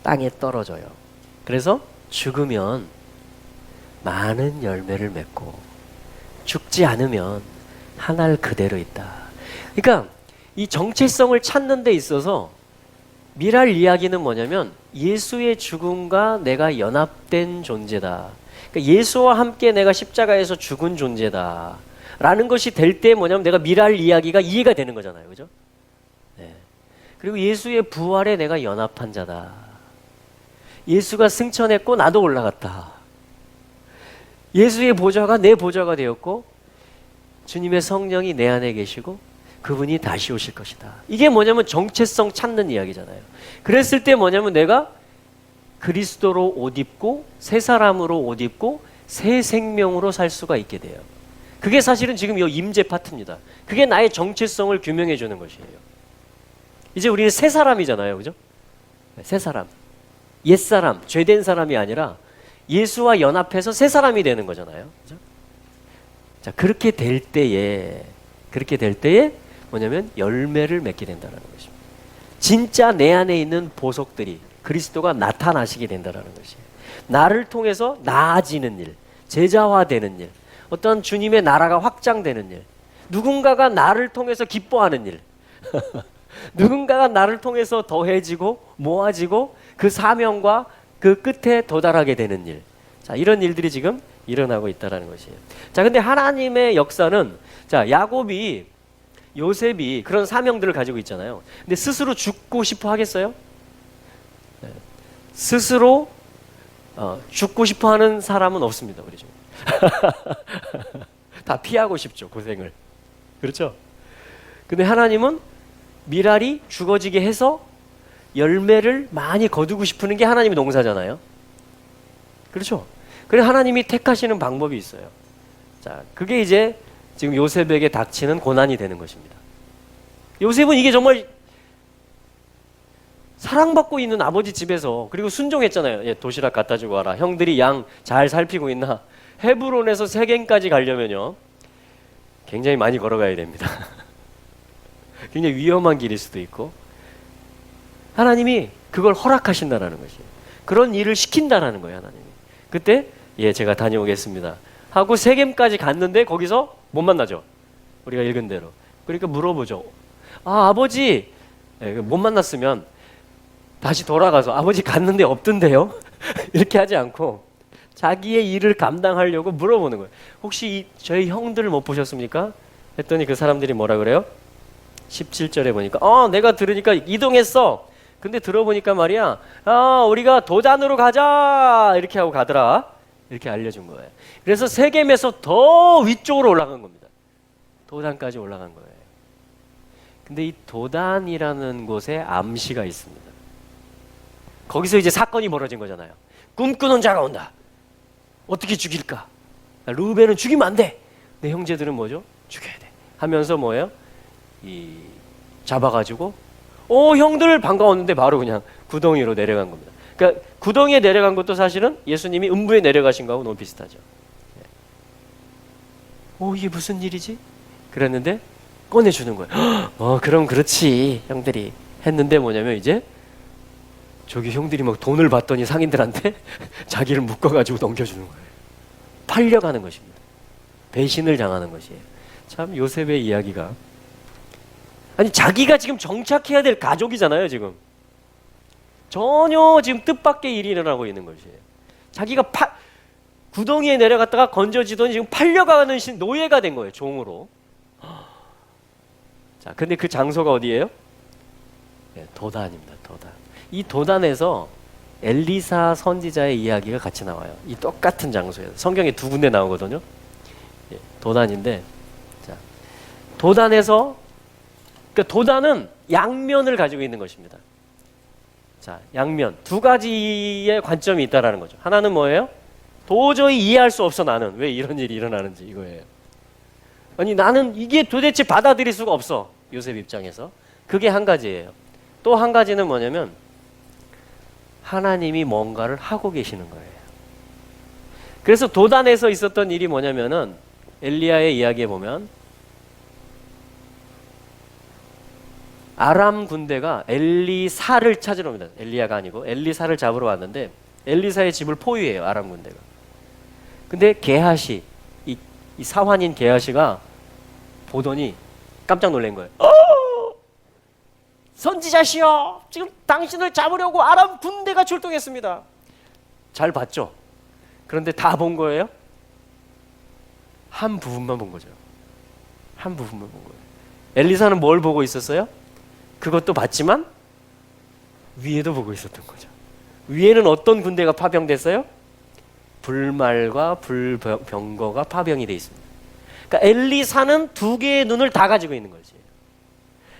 S1: 땅에 떨어져요. 그래서 죽으면 많은 열매를 맺고 죽지 않으면 한 알 그대로 있다. 그러니까 이 정체성을 찾는 데 있어서 미랄 이야기는 뭐냐면 예수의 죽음과 내가 연합된 존재다. 그러니까 예수와 함께 내가 십자가에서 죽은 존재다 라는 것이 될 때 뭐냐면 내가 미랄 이야기가 이해가 되는 거잖아요. 그죠? 네. 그리고 예수의 부활에 내가 연합한 자다. 예수가 승천했고 나도 올라갔다. 예수의 보좌가 내 보좌가 되었고 주님의 성령이 내 안에 계시고 그분이 다시 오실 것이다. 이게 뭐냐면 정체성 찾는 이야기잖아요. 그랬을 때 뭐냐면 내가 그리스도로 옷 입고 새 사람으로 옷 입고 새 생명으로 살 수가 있게 돼요. 그게 사실은 지금 이 임재 파트입니다. 그게 나의 정체성을 규명해 주는 것이에요. 이제 우리는 새 사람이잖아요. 그죠? 새 사람. 옛 사람, 죄된 사람이 아니라 예수와 연합해서 새 사람이 되는 거잖아요. 그죠? 자, 그렇게 될 때에 뭐냐면 열매를 맺게 된다는 것입니다. 진짜 내 안에 있는 보석들이 그리스도가 나타나시게 된다는 것이에요. 나를 통해서 나아지는 일, 제자화되는 일, 어떤 주님의 나라가 확장되는 일, 누군가가 나를 통해서 기뻐하는 일, 누군가가 나를 통해서 더해지고 모아지고 그 사명과 그 끝에 도달하게 되는 일. 자, 이런 일들이 지금 일어나고 있다는 것이에요. 자, 근데 하나님의 역사는, 자, 야곱이, 요셉이 그런 사명들을 가지고 있잖아요. 근데 스스로 죽고 싶어 하겠어요? 네. 스스로 죽고 싶어 하는 사람은 없습니다. 우리 중에. 다 피하고 싶죠, 고생을. 그렇죠? 근데 하나님은 미랄이 죽어지게 해서 열매를 많이 거두고 싶은 게 하나님의 농사잖아요. 그렇죠? 그래서 하나님이 택하시는 방법이 있어요. 자, 그게 이제 지금 요셉에게 닥치는 고난이 되는 것입니다. 요셉은 이게 정말 사랑받고 있는 아버지 집에서, 그리고 순종했잖아요. 예, 도시락 갖다 주고 와라. 형들이 양 잘 살피고 있나? 헤브론에서 세겜까지 가려면요, 굉장히 많이 걸어가야 됩니다. 굉장히 위험한 길일 수도 있고, 하나님이 그걸 허락하신다라는 것이에요. 그런 일을 시킨다라는 거예요, 하나님이. 그때 예, 제가 다녀오겠습니다 하고 세겜까지 갔는데 거기서 못 만나죠. 우리가 읽은 대로. 그러니까 물어보죠. 아, 아버지, 예, 못 만났으면 다시 돌아가서 아버지 갔는데 없던데요? 이렇게 하지 않고 자기의 일을 감당하려고 물어보는 거예요. 혹시 저희 형들을 못 보셨습니까? 했더니 그 사람들이 뭐라 그래요? 17절에 보니까 내가 들으니까 이동했어. 근데 들어보니까 말이야, 우리가 도단으로 가자 이렇게 하고 가더라. 이렇게 알려준 거예요. 그래서 세겜에서 더 위쪽으로 올라간 겁니다. 도단까지 올라간 거예요. 근데 이 도단이라는 곳에 암시가 있습니다. 거기서 이제 사건이 벌어진 거잖아요. 꿈꾸는 자가 온다. 어떻게 죽일까? 르우벤은 죽이면 안 돼. 내 형제들은 뭐죠? 죽여야 돼. 하면서 뭐예요? 잡아가지고 형들 반가웠는데 바로 그냥 구덩이로 내려간 겁니다. 그러니까 구덩이에 내려간 것도 사실은 예수님이 음부에 내려가신 거하고 너무 비슷하죠. 이게 무슨 일이지? 그랬는데 꺼내주는 거예요. 그럼 그렇지 형들이 했는데 뭐냐면 이제 저기 형들이 막 돈을 받더니 상인들한테 자기를 묶어가지고 넘겨주는 거예요. 팔려가는 것입니다. 배신을 당하는 것이에요. 참 요셉의 이야기가, 아니 자기가 지금 정착해야 될 가족이잖아요. 지금 전혀 지금 뜻밖의 일이 일어나고 있는 것이에요. 자기가 구덩이에 내려갔다가 건져지더니 지금 팔려가는 노예가 된 거예요. 종으로. 자, 근데 그 장소가 어디예요? 네, 도단입니다. 도단. 이 도단에서 엘리사 선지자의 이야기가 같이 나와요. 이 똑같은 장소에서. 성경에 두 군데 나오거든요. 예, 도단인데, 자, 도단에서, 그러니까 도단은 양면을 가지고 있는 것입니다. 자, 양면. 두 가지의 관점이 있다라는 거죠. 하나는 뭐예요? 도저히 이해할 수 없어, 나는. 왜 이런 일이 일어나는지, 이거예요. 아니, 나는 이게 도대체 받아들일 수가 없어. 요셉 입장에서. 그게 한 가지예요. 또 한 가지는 뭐냐면, 하나님이 뭔가를 하고 계시는 거예요. 그래서 도단에서 있었던 일이 뭐냐면은, 엘리야의 이야기에 보면, 아람 군대가 엘리사를 찾으러 옵니다. 엘리야가 아니고 엘리사를 잡으러 왔는데 엘리사의 집을 포위해요. 아람 군대가. 근데 게하시, 이 사환인 게하시가 보더니 깜짝 놀란 거예요. 선지자시여, 지금 당신을 잡으려고 아람 군대가 출동했습니다. 잘 봤죠? 그런데 다 본 거예요? 한 부분만 본 거죠. 한 부분만 본 거예요. 엘리사는 뭘 보고 있었어요? 그것도 봤지만 위에도 보고 있었던 거죠. 위에는 어떤 군대가 파병됐어요? 불말과 불병거가 파병이 돼 있습니다. 그러니까 엘리사는 두 개의 눈을 다 가지고 있는 거지.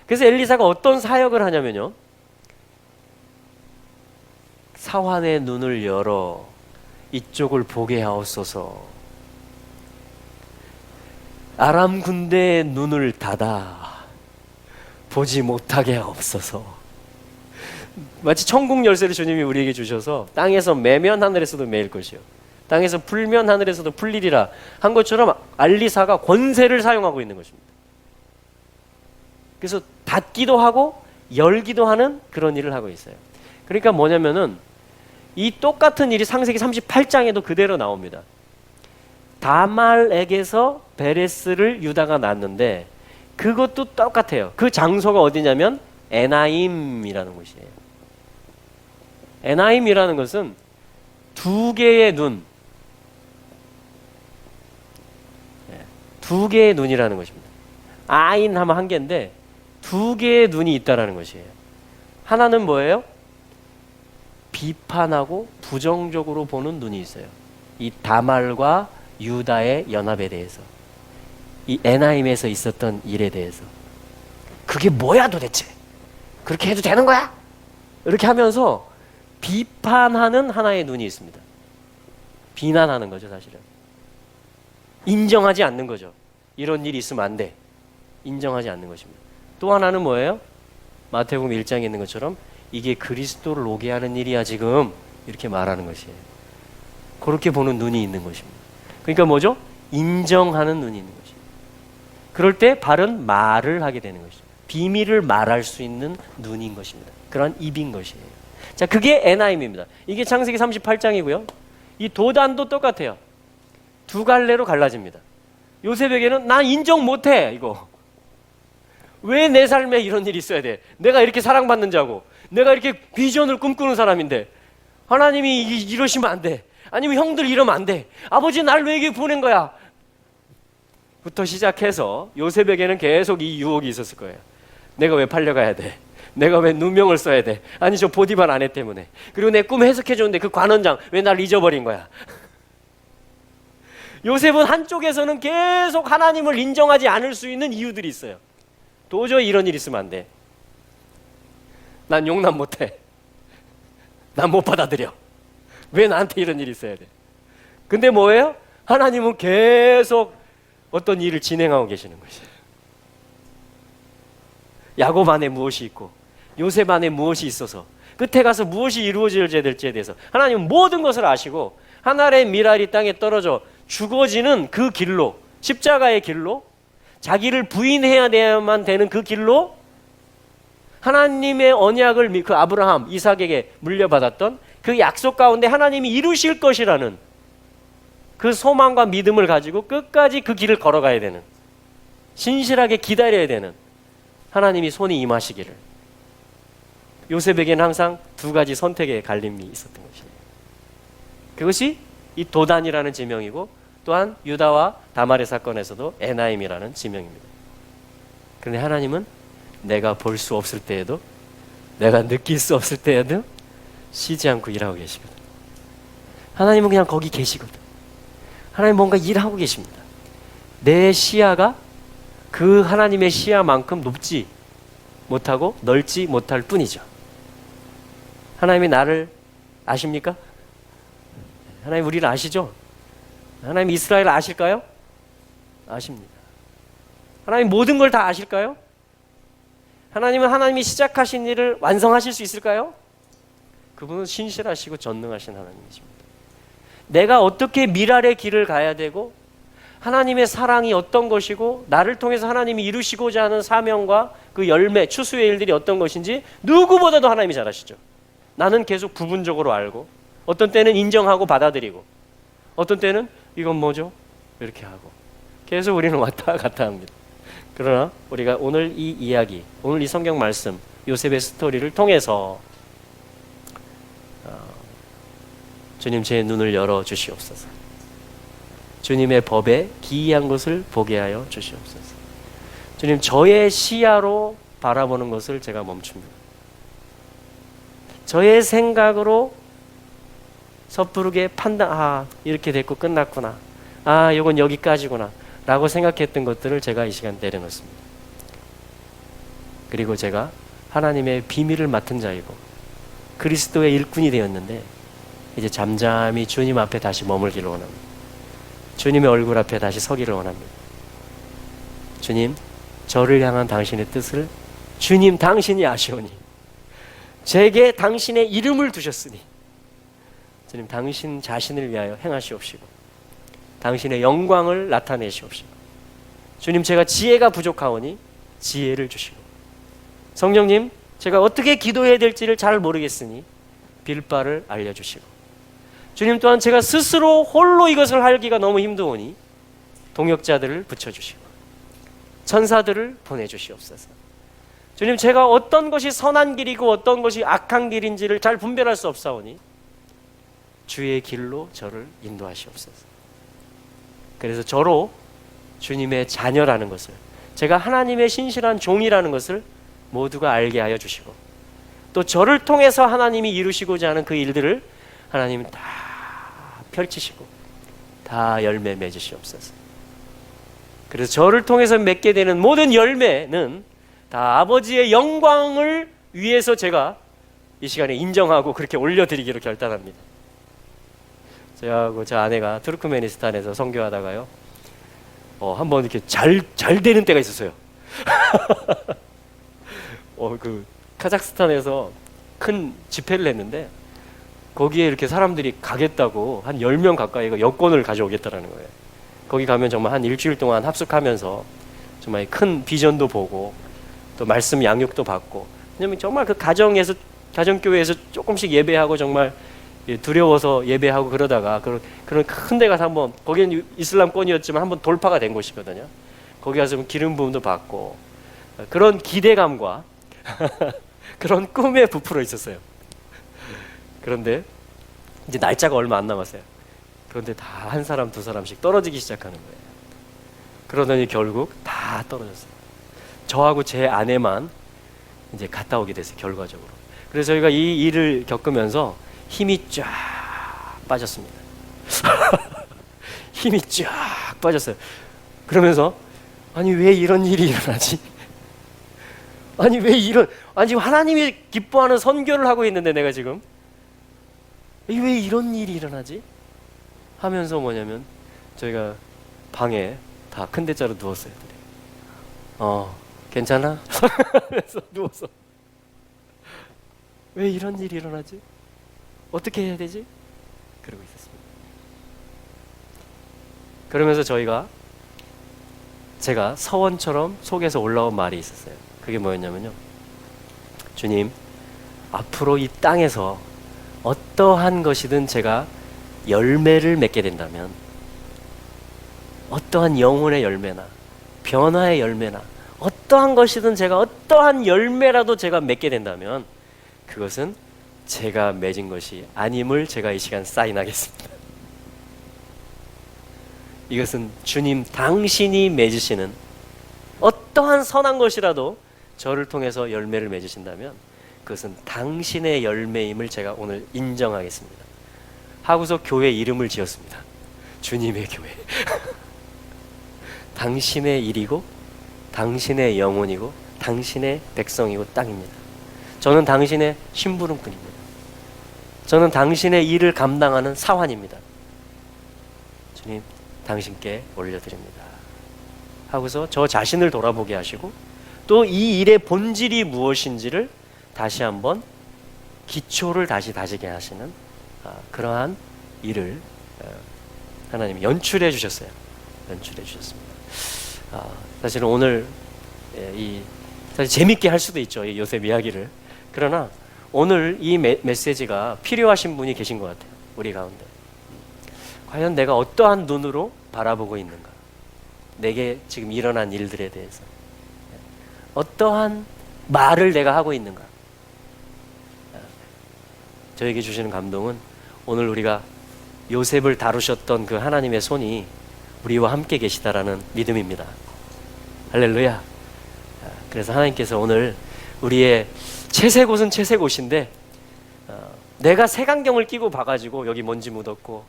S1: 그래서 엘리사가 어떤 사역을 하냐면요, 사환의 눈을 열어 이쪽을 보게 하옵소서. 아람 군대의 눈을 닫아 보지 못하게 하옵소서. 마치 천국 열쇠를 주님이 우리에게 주셔서 땅에서 매면 하늘에서도 매일 것이요, 땅에서 풀면 하늘에서도 풀리리라 한 것처럼 엘리사가 권세를 사용하고 있는 것입니다. 그래서 닫기도 하고 열기도 하는 그런 일을 하고 있어요. 그러니까 뭐냐면은 이 똑같은 일이 창세기 38장에도 그대로 나옵니다. 다말에게서 베레스를 유다가 낳았는데 그것도 똑같아요. 그 장소가 어디냐면 에나임이라는 곳이에요. 에나임이라는 것은 두 개의 눈, 두 개의 눈이라는 것입니다. 아인 하면 한 개인데 두 개의 눈이 있다라는 것이에요. 하나는 뭐예요? 비판하고 부정적으로 보는 눈이 있어요. 이 다말과 유다의 연합에 대해서, 이 에나임에서 있었던 일에 대해서, 그게 뭐야 도대체? 그렇게 해도 되는 거야? 이렇게 하면서 비판하는 하나의 눈이 있습니다. 비난하는 거죠, 사실은. 인정하지 않는 거죠. 이런 일이 있으면 안 돼. 인정하지 않는 것입니다. 또 하나는 뭐예요? 마태복음 1장에 있는 것처럼 이게 그리스도를 오게 하는 일이야 지금, 이렇게 말하는 것이에요. 그렇게 보는 눈이 있는 것입니다. 그러니까 뭐죠? 인정하는 눈이 있는 것입니다. 그럴 때 바른 말을 하게 되는 것이죠. 비밀을 말할 수 있는 눈인 것입니다. 그런 입인 것이에요. 자, 그게 에나임입니다. 이게 창세기 38장이고요. 이 도단도 똑같아요. 두 갈래로 갈라집니다. 요셉에게는 난 인정 못해, 이거. 왜 내 삶에 이런 일이 있어야 돼? 내가 이렇게 사랑받는 자고, 내가 이렇게 비전을 꿈꾸는 사람인데 하나님이 이러시면 안 돼. 아니면 형들 이러면 안 돼. 아버지 날 왜 여기 보낸 거야? 부터 시작해서 요셉에게는 계속 이 유혹이 있었을 거예요. 내가 왜 팔려가야 돼? 내가 왜 누명을 써야 돼? 아니 저 보디발 아내 때문에. 그리고 내 꿈 해석해 줬는데 그 관원장 왜 날 잊어버린 거야? 요셉은 한쪽에서는 계속 하나님을 인정하지 않을 수 있는 이유들이 있어요. 도저히 이런 일 있으면 안 돼. 난 용납 못해. 난 못 받아들여. 왜 나한테 이런 일이 있어야 돼? 근데 뭐예요? 하나님은 계속 어떤 일을 진행하고 계시는 것이에요. 야곱 안에 무엇이 있고 요셉 안에 무엇이 있어서 끝에 가서 무엇이 이루어져야 될지에 대해서 하나님은 모든 것을 아시고 하늘의 미랄이 땅에 떨어져 죽어지는 그 길로, 십자가의 길로, 자기를 부인해야 돼야만 되는 그 길로 하나님의 언약을 그 아브라함, 이삭에게 물려받았던 그 약속 가운데 하나님이 이루실 것이라는 그 소망과 믿음을 가지고 끝까지 그 길을 걸어가야 되는, 신실하게 기다려야 되는 하나님이 손이 임하시기를. 요셉에게는 항상 두 가지 선택의 갈림이 있었던 것이에요. 그것이 이 도단이라는 지명이고 또한 유다와 다말의 사건에서도 에나임이라는 지명입니다. 그런데 하나님은 내가 볼 수 없을 때에도, 내가 느낄 수 없을 때에도 쉬지 않고 일하고 계시거든. 하나님은 그냥 거기 계시거든. 하나님 뭔가 일하고 계십니다. 내 시야가 그 하나님의 시야만큼 높지 못하고 넓지 못할 뿐이죠. 하나님이 나를 아십니까? 하나님 우리를 아시죠? 하나님 이스라엘을 아실까요? 아십니다. 하나님 모든 걸 다 아실까요? 하나님은 하나님이 시작하신 일을 완성하실 수 있을까요? 그분은 신실하시고 전능하신 하나님이십니다. 내가 어떻게 미랄의 길을 가야 되고 하나님의 사랑이 어떤 것이고 나를 통해서 하나님이 이루시고자 하는 사명과 그 열매, 추수의 일들이 어떤 것인지 누구보다도 하나님이 잘 아시죠. 나는 계속 부분적으로 알고 어떤 때는 인정하고 받아들이고 어떤 때는 이건 뭐죠? 이렇게 하고 계속 우리는 왔다 갔다 합니다. 그러나 우리가 오늘 이 이야기, 오늘 이 성경 말씀, 요셉의 스토리를 통해서 주님 제 눈을 열어 주시옵소서. 주님의 법에 기이한 것을 보게 하여 주시옵소서. 주님 저의 시야로 바라보는 것을 제가 멈춥니다. 저의 생각으로 섣부르게 판단, 이렇게 됐고 끝났구나. 이건 여기까지구나. 라고 생각했던 것들을 제가 이 시간 내려놓습니다. 그리고 제가 하나님의 비밀을 맡은 자이고 그리스도의 일꾼이 되었는데 이제 잠잠히 주님 앞에 다시 머물기를 원합니다. 주님의 얼굴 앞에 다시 서기를 원합니다. 주님, 저를 향한 당신의 뜻을 주님 당신이 아시오니 제게 당신의 이름을 두셨으니 주님 당신 자신을 위하여 행하시옵시고 당신의 영광을 나타내시옵시고 주님 제가 지혜가 부족하오니 지혜를 주시고 성령님 제가 어떻게 기도해야 될지를 잘 모르겠으니 빌바를 알려주시고 주님 또한 제가 스스로 홀로 이것을 하기가 너무 힘드오니 동역자들을 붙여주시고 천사들을 보내주시옵소서. 주님 제가 어떤 것이 선한 길이고 어떤 것이 악한 길인지를 잘 분별할 수 없사오니 주의 길로 저를 인도하시옵소서. 그래서 저로 주님의 자녀라는 것을, 제가 하나님의 신실한 종이라는 것을 모두가 알게 하여 주시고 또 저를 통해서 하나님이 이루시고자 하는 그 일들을 하나님은 다 펼치시고 다 열매 맺으시옵소서. 그래서 저를 통해서 맺게 되는 모든 열매는 다 아버지의 영광을 위해서 제가 이 시간에 인정하고 그렇게 올려드리기로 결단합니다. 저하고 저 아내가 투르크메니스탄에서 선교하다가요, 한번 이렇게 잘 되는 때가 있었어요. 그 카자흐스탄에서 큰 집회를 했는데 거기에 이렇게 사람들이 가겠다고 한 10명 가까이가 여권을 가져오겠다라는 거예요. 거기 가면 정말 한 일주일 동안 합숙하면서 정말 큰 비전도 보고 또 말씀 양육도 받고, 왜냐면 정말 그 가정교회에서 조금씩 예배하고 정말 두려워서 예배하고 그러다가 그런 큰 데 가서 한번, 거기는 이슬람권이었지만 한번 돌파가 된 곳이거든요. 거기 가서 기름 부음도 받고 그런 기대감과 그런 꿈에 부풀어 있었어요. 그런데 이제 날짜가 얼마 안 남았어요. 그런데 다 한 사람 두 사람씩 떨어지기 시작하는 거예요. 그러더니 결국 다 떨어졌어요. 저하고 제 아내만 이제 갔다 오게 됐어요, 결과적으로. 그래서 저희가 이 일을 겪으면서 힘이 쫙 빠졌습니다. 힘이 쫙 빠졌어요. 그러면서 아니 왜 이런 일이 일어나지? 아니 왜 아니 지금 하나님이 기뻐하는 선교를 하고 있는데 내가 지금 왜 이런 일이 일어나지? 하면서 뭐냐면 저희가 방에 다 큰 대자로 누웠어요. 괜찮아? 그래서 누워서 왜 이런 일이 일어나지? 어떻게 해야 되지? 그러고 있었습니다. 그러면서 제가 서원처럼 속에서 올라온 말이 있었어요. 그게 뭐였냐면요, 주님, 앞으로 이 땅에서 어떠한 것이든 제가 열매를 맺게 된다면, 어떠한 영혼의 열매나 변화의 열매나 어떠한 것이든 제가 어떠한 열매라도 제가 맺게 된다면 그것은 제가 맺은 것이 아님을 제가 이 시간 사인하겠습니다. 이것은 주님 당신이 맺으시는 어떠한 선한 것이라도 저를 통해서 열매를 맺으신다면 그것은 당신의 열매임을 제가 오늘 인정하겠습니다. 하고서 교회 이름을 지었습니다. 주님의 교회. 당신의 일이고 당신의 영혼이고 당신의 백성이고 땅입니다. 저는 당신의 심부름꾼입니다. 저는 당신의 일을 감당하는 사환입니다. 주님, 당신께 올려드립니다. 하고서 저 자신을 돌아보게 하시고 또 이 일의 본질이 무엇인지를 다시 한번 기초를 다시 다지게 하시는 그러한 일을 하나님이 연출해 주셨어요. 연출해 주셨습니다. 사실은 오늘 사실 재밌게 할 수도 있죠, 이 요셉 이야기를. 그러나 오늘 이 메시지가 필요하신 분이 계신 것 같아요, 우리 가운데. 과연 내가 어떠한 눈으로 바라보고 있는가, 내게 지금 일어난 일들에 대해서 어떠한 말을 내가 하고 있는가. 저에게 주시는 감동은 오늘 우리가 요셉을 다루셨던 그 하나님의 손이 우리와 함께 계시다라는 믿음입니다. 할렐루야. 그래서 하나님께서 오늘 우리의 채색 옷은 채색 옷인데 내가 색안경을 끼고 봐가지고 여기 먼지 묻었고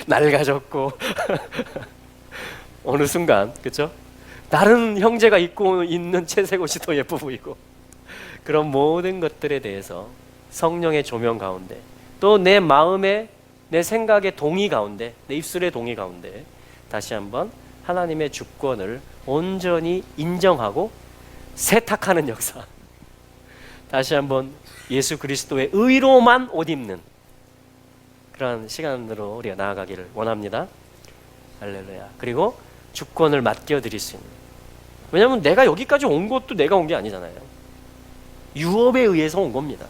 S1: 낡아졌고 어느 순간, 그렇죠? 다른 형제가 입고 있는 채색 옷이 더 예뻐 보이고, 그런 모든 것들에 대해서 성령의 조명 가운데, 또 내 마음의, 내 생각의 동의 가운데, 내 입술의 동의 가운데 다시 한번 하나님의 주권을 온전히 인정하고 세탁하는 역사, 다시 한번 예수 그리스도의 의로만 옷 입는 그런 시간으로 우리가 나아가기를 원합니다. 할렐루야. 그리고 주권을 맡겨드릴 수 있는, 왜냐하면 내가 여기까지 온 것도 내가 온 게 아니잖아요. 유업에 의해서 온 겁니다.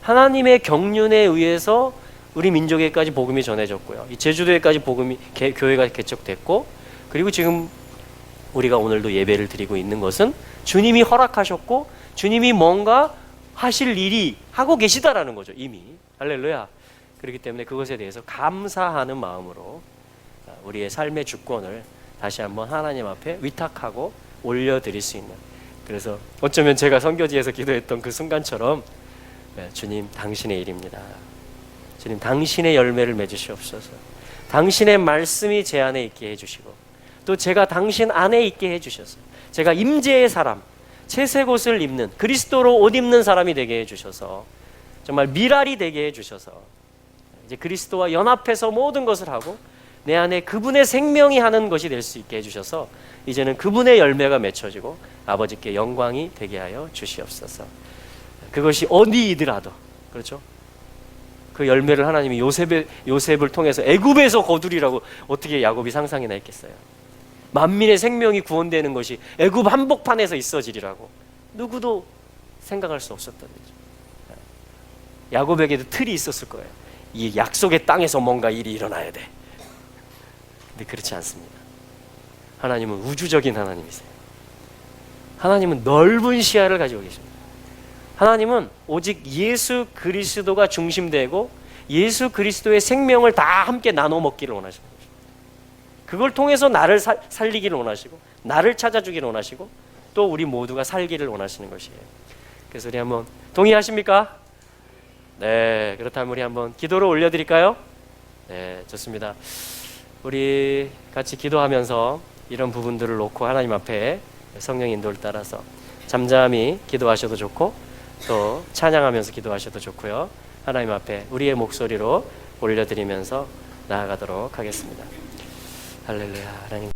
S1: 하나님의 경륜에 의해서 우리 민족에까지 복음이 전해졌고요, 이 제주도에까지 교회가 개척됐고, 그리고 지금 우리가 오늘도 예배를 드리고 있는 것은 주님이 허락하셨고 주님이 뭔가 하실 일이 하고 계시다라는 거죠, 이미. 할렐루야. 그렇기 때문에 그것에 대해서 감사하는 마음으로 우리의 삶의 주권을 다시 한번 하나님 앞에 위탁하고 올려드릴 수 있는, 그래서 어쩌면 제가 선교지에서 기도했던 그 순간처럼, 주님 당신의 일입니다. 주님 당신의 열매를 맺으시옵소서. 당신의 말씀이 제 안에 있게 해주시고 또 제가 당신 안에 있게 해주셔서 제가 임재의 사람, 채색 옷을 입는, 그리스도로 옷 입는 사람이 되게 해주셔서 정말 미랄이 되게 해주셔서 이제 그리스도와 연합해서 모든 것을 하고 내 안에 그분의 생명이 하는 것이 될 수 있게 해주셔서 이제는 그분의 열매가 맺혀지고 아버지께 영광이 되게 하여 주시옵소서. 그것이 어디이더라도, 그렇죠? 그 열매를 하나님이 요셉을 통해서 애굽에서 거두리라고 어떻게 야곱이 상상이나 했겠어요? 만민의 생명이 구원되는 것이 애굽 한복판에서 있어지리라고 누구도 생각할 수 없었던 거죠. 야곱에게도 틀이 있었을 거예요. 이 약속의 땅에서 뭔가 일이 일어나야 돼. 근데 그렇지 않습니다. 하나님은 우주적인 하나님이세요. 하나님은 넓은 시야를 가지고 계십니다. 하나님은 오직 예수 그리스도가 중심되고 예수 그리스도의 생명을 다 함께 나눠 먹기를 원하시는 거죠. 그걸 통해서 나를 살리기를 원하시고 나를 찾아주기를 원하시고 또 우리 모두가 살기를 원하시는 것이에요. 그래서 우리 한번 동의하십니까? 네, 그렇다면 우리 한번 기도로 올려드릴까요? 네, 좋습니다. 우리 같이 기도하면서 이런 부분들을 놓고 하나님 앞에 성령 인도를 따라서 잠잠히 기도하셔도 좋고 또 찬양하면서 기도하셔도 좋고요. 하나님 앞에 우리의 목소리로 올려드리면서 나아가도록 하겠습니다. 할렐루야. 하나님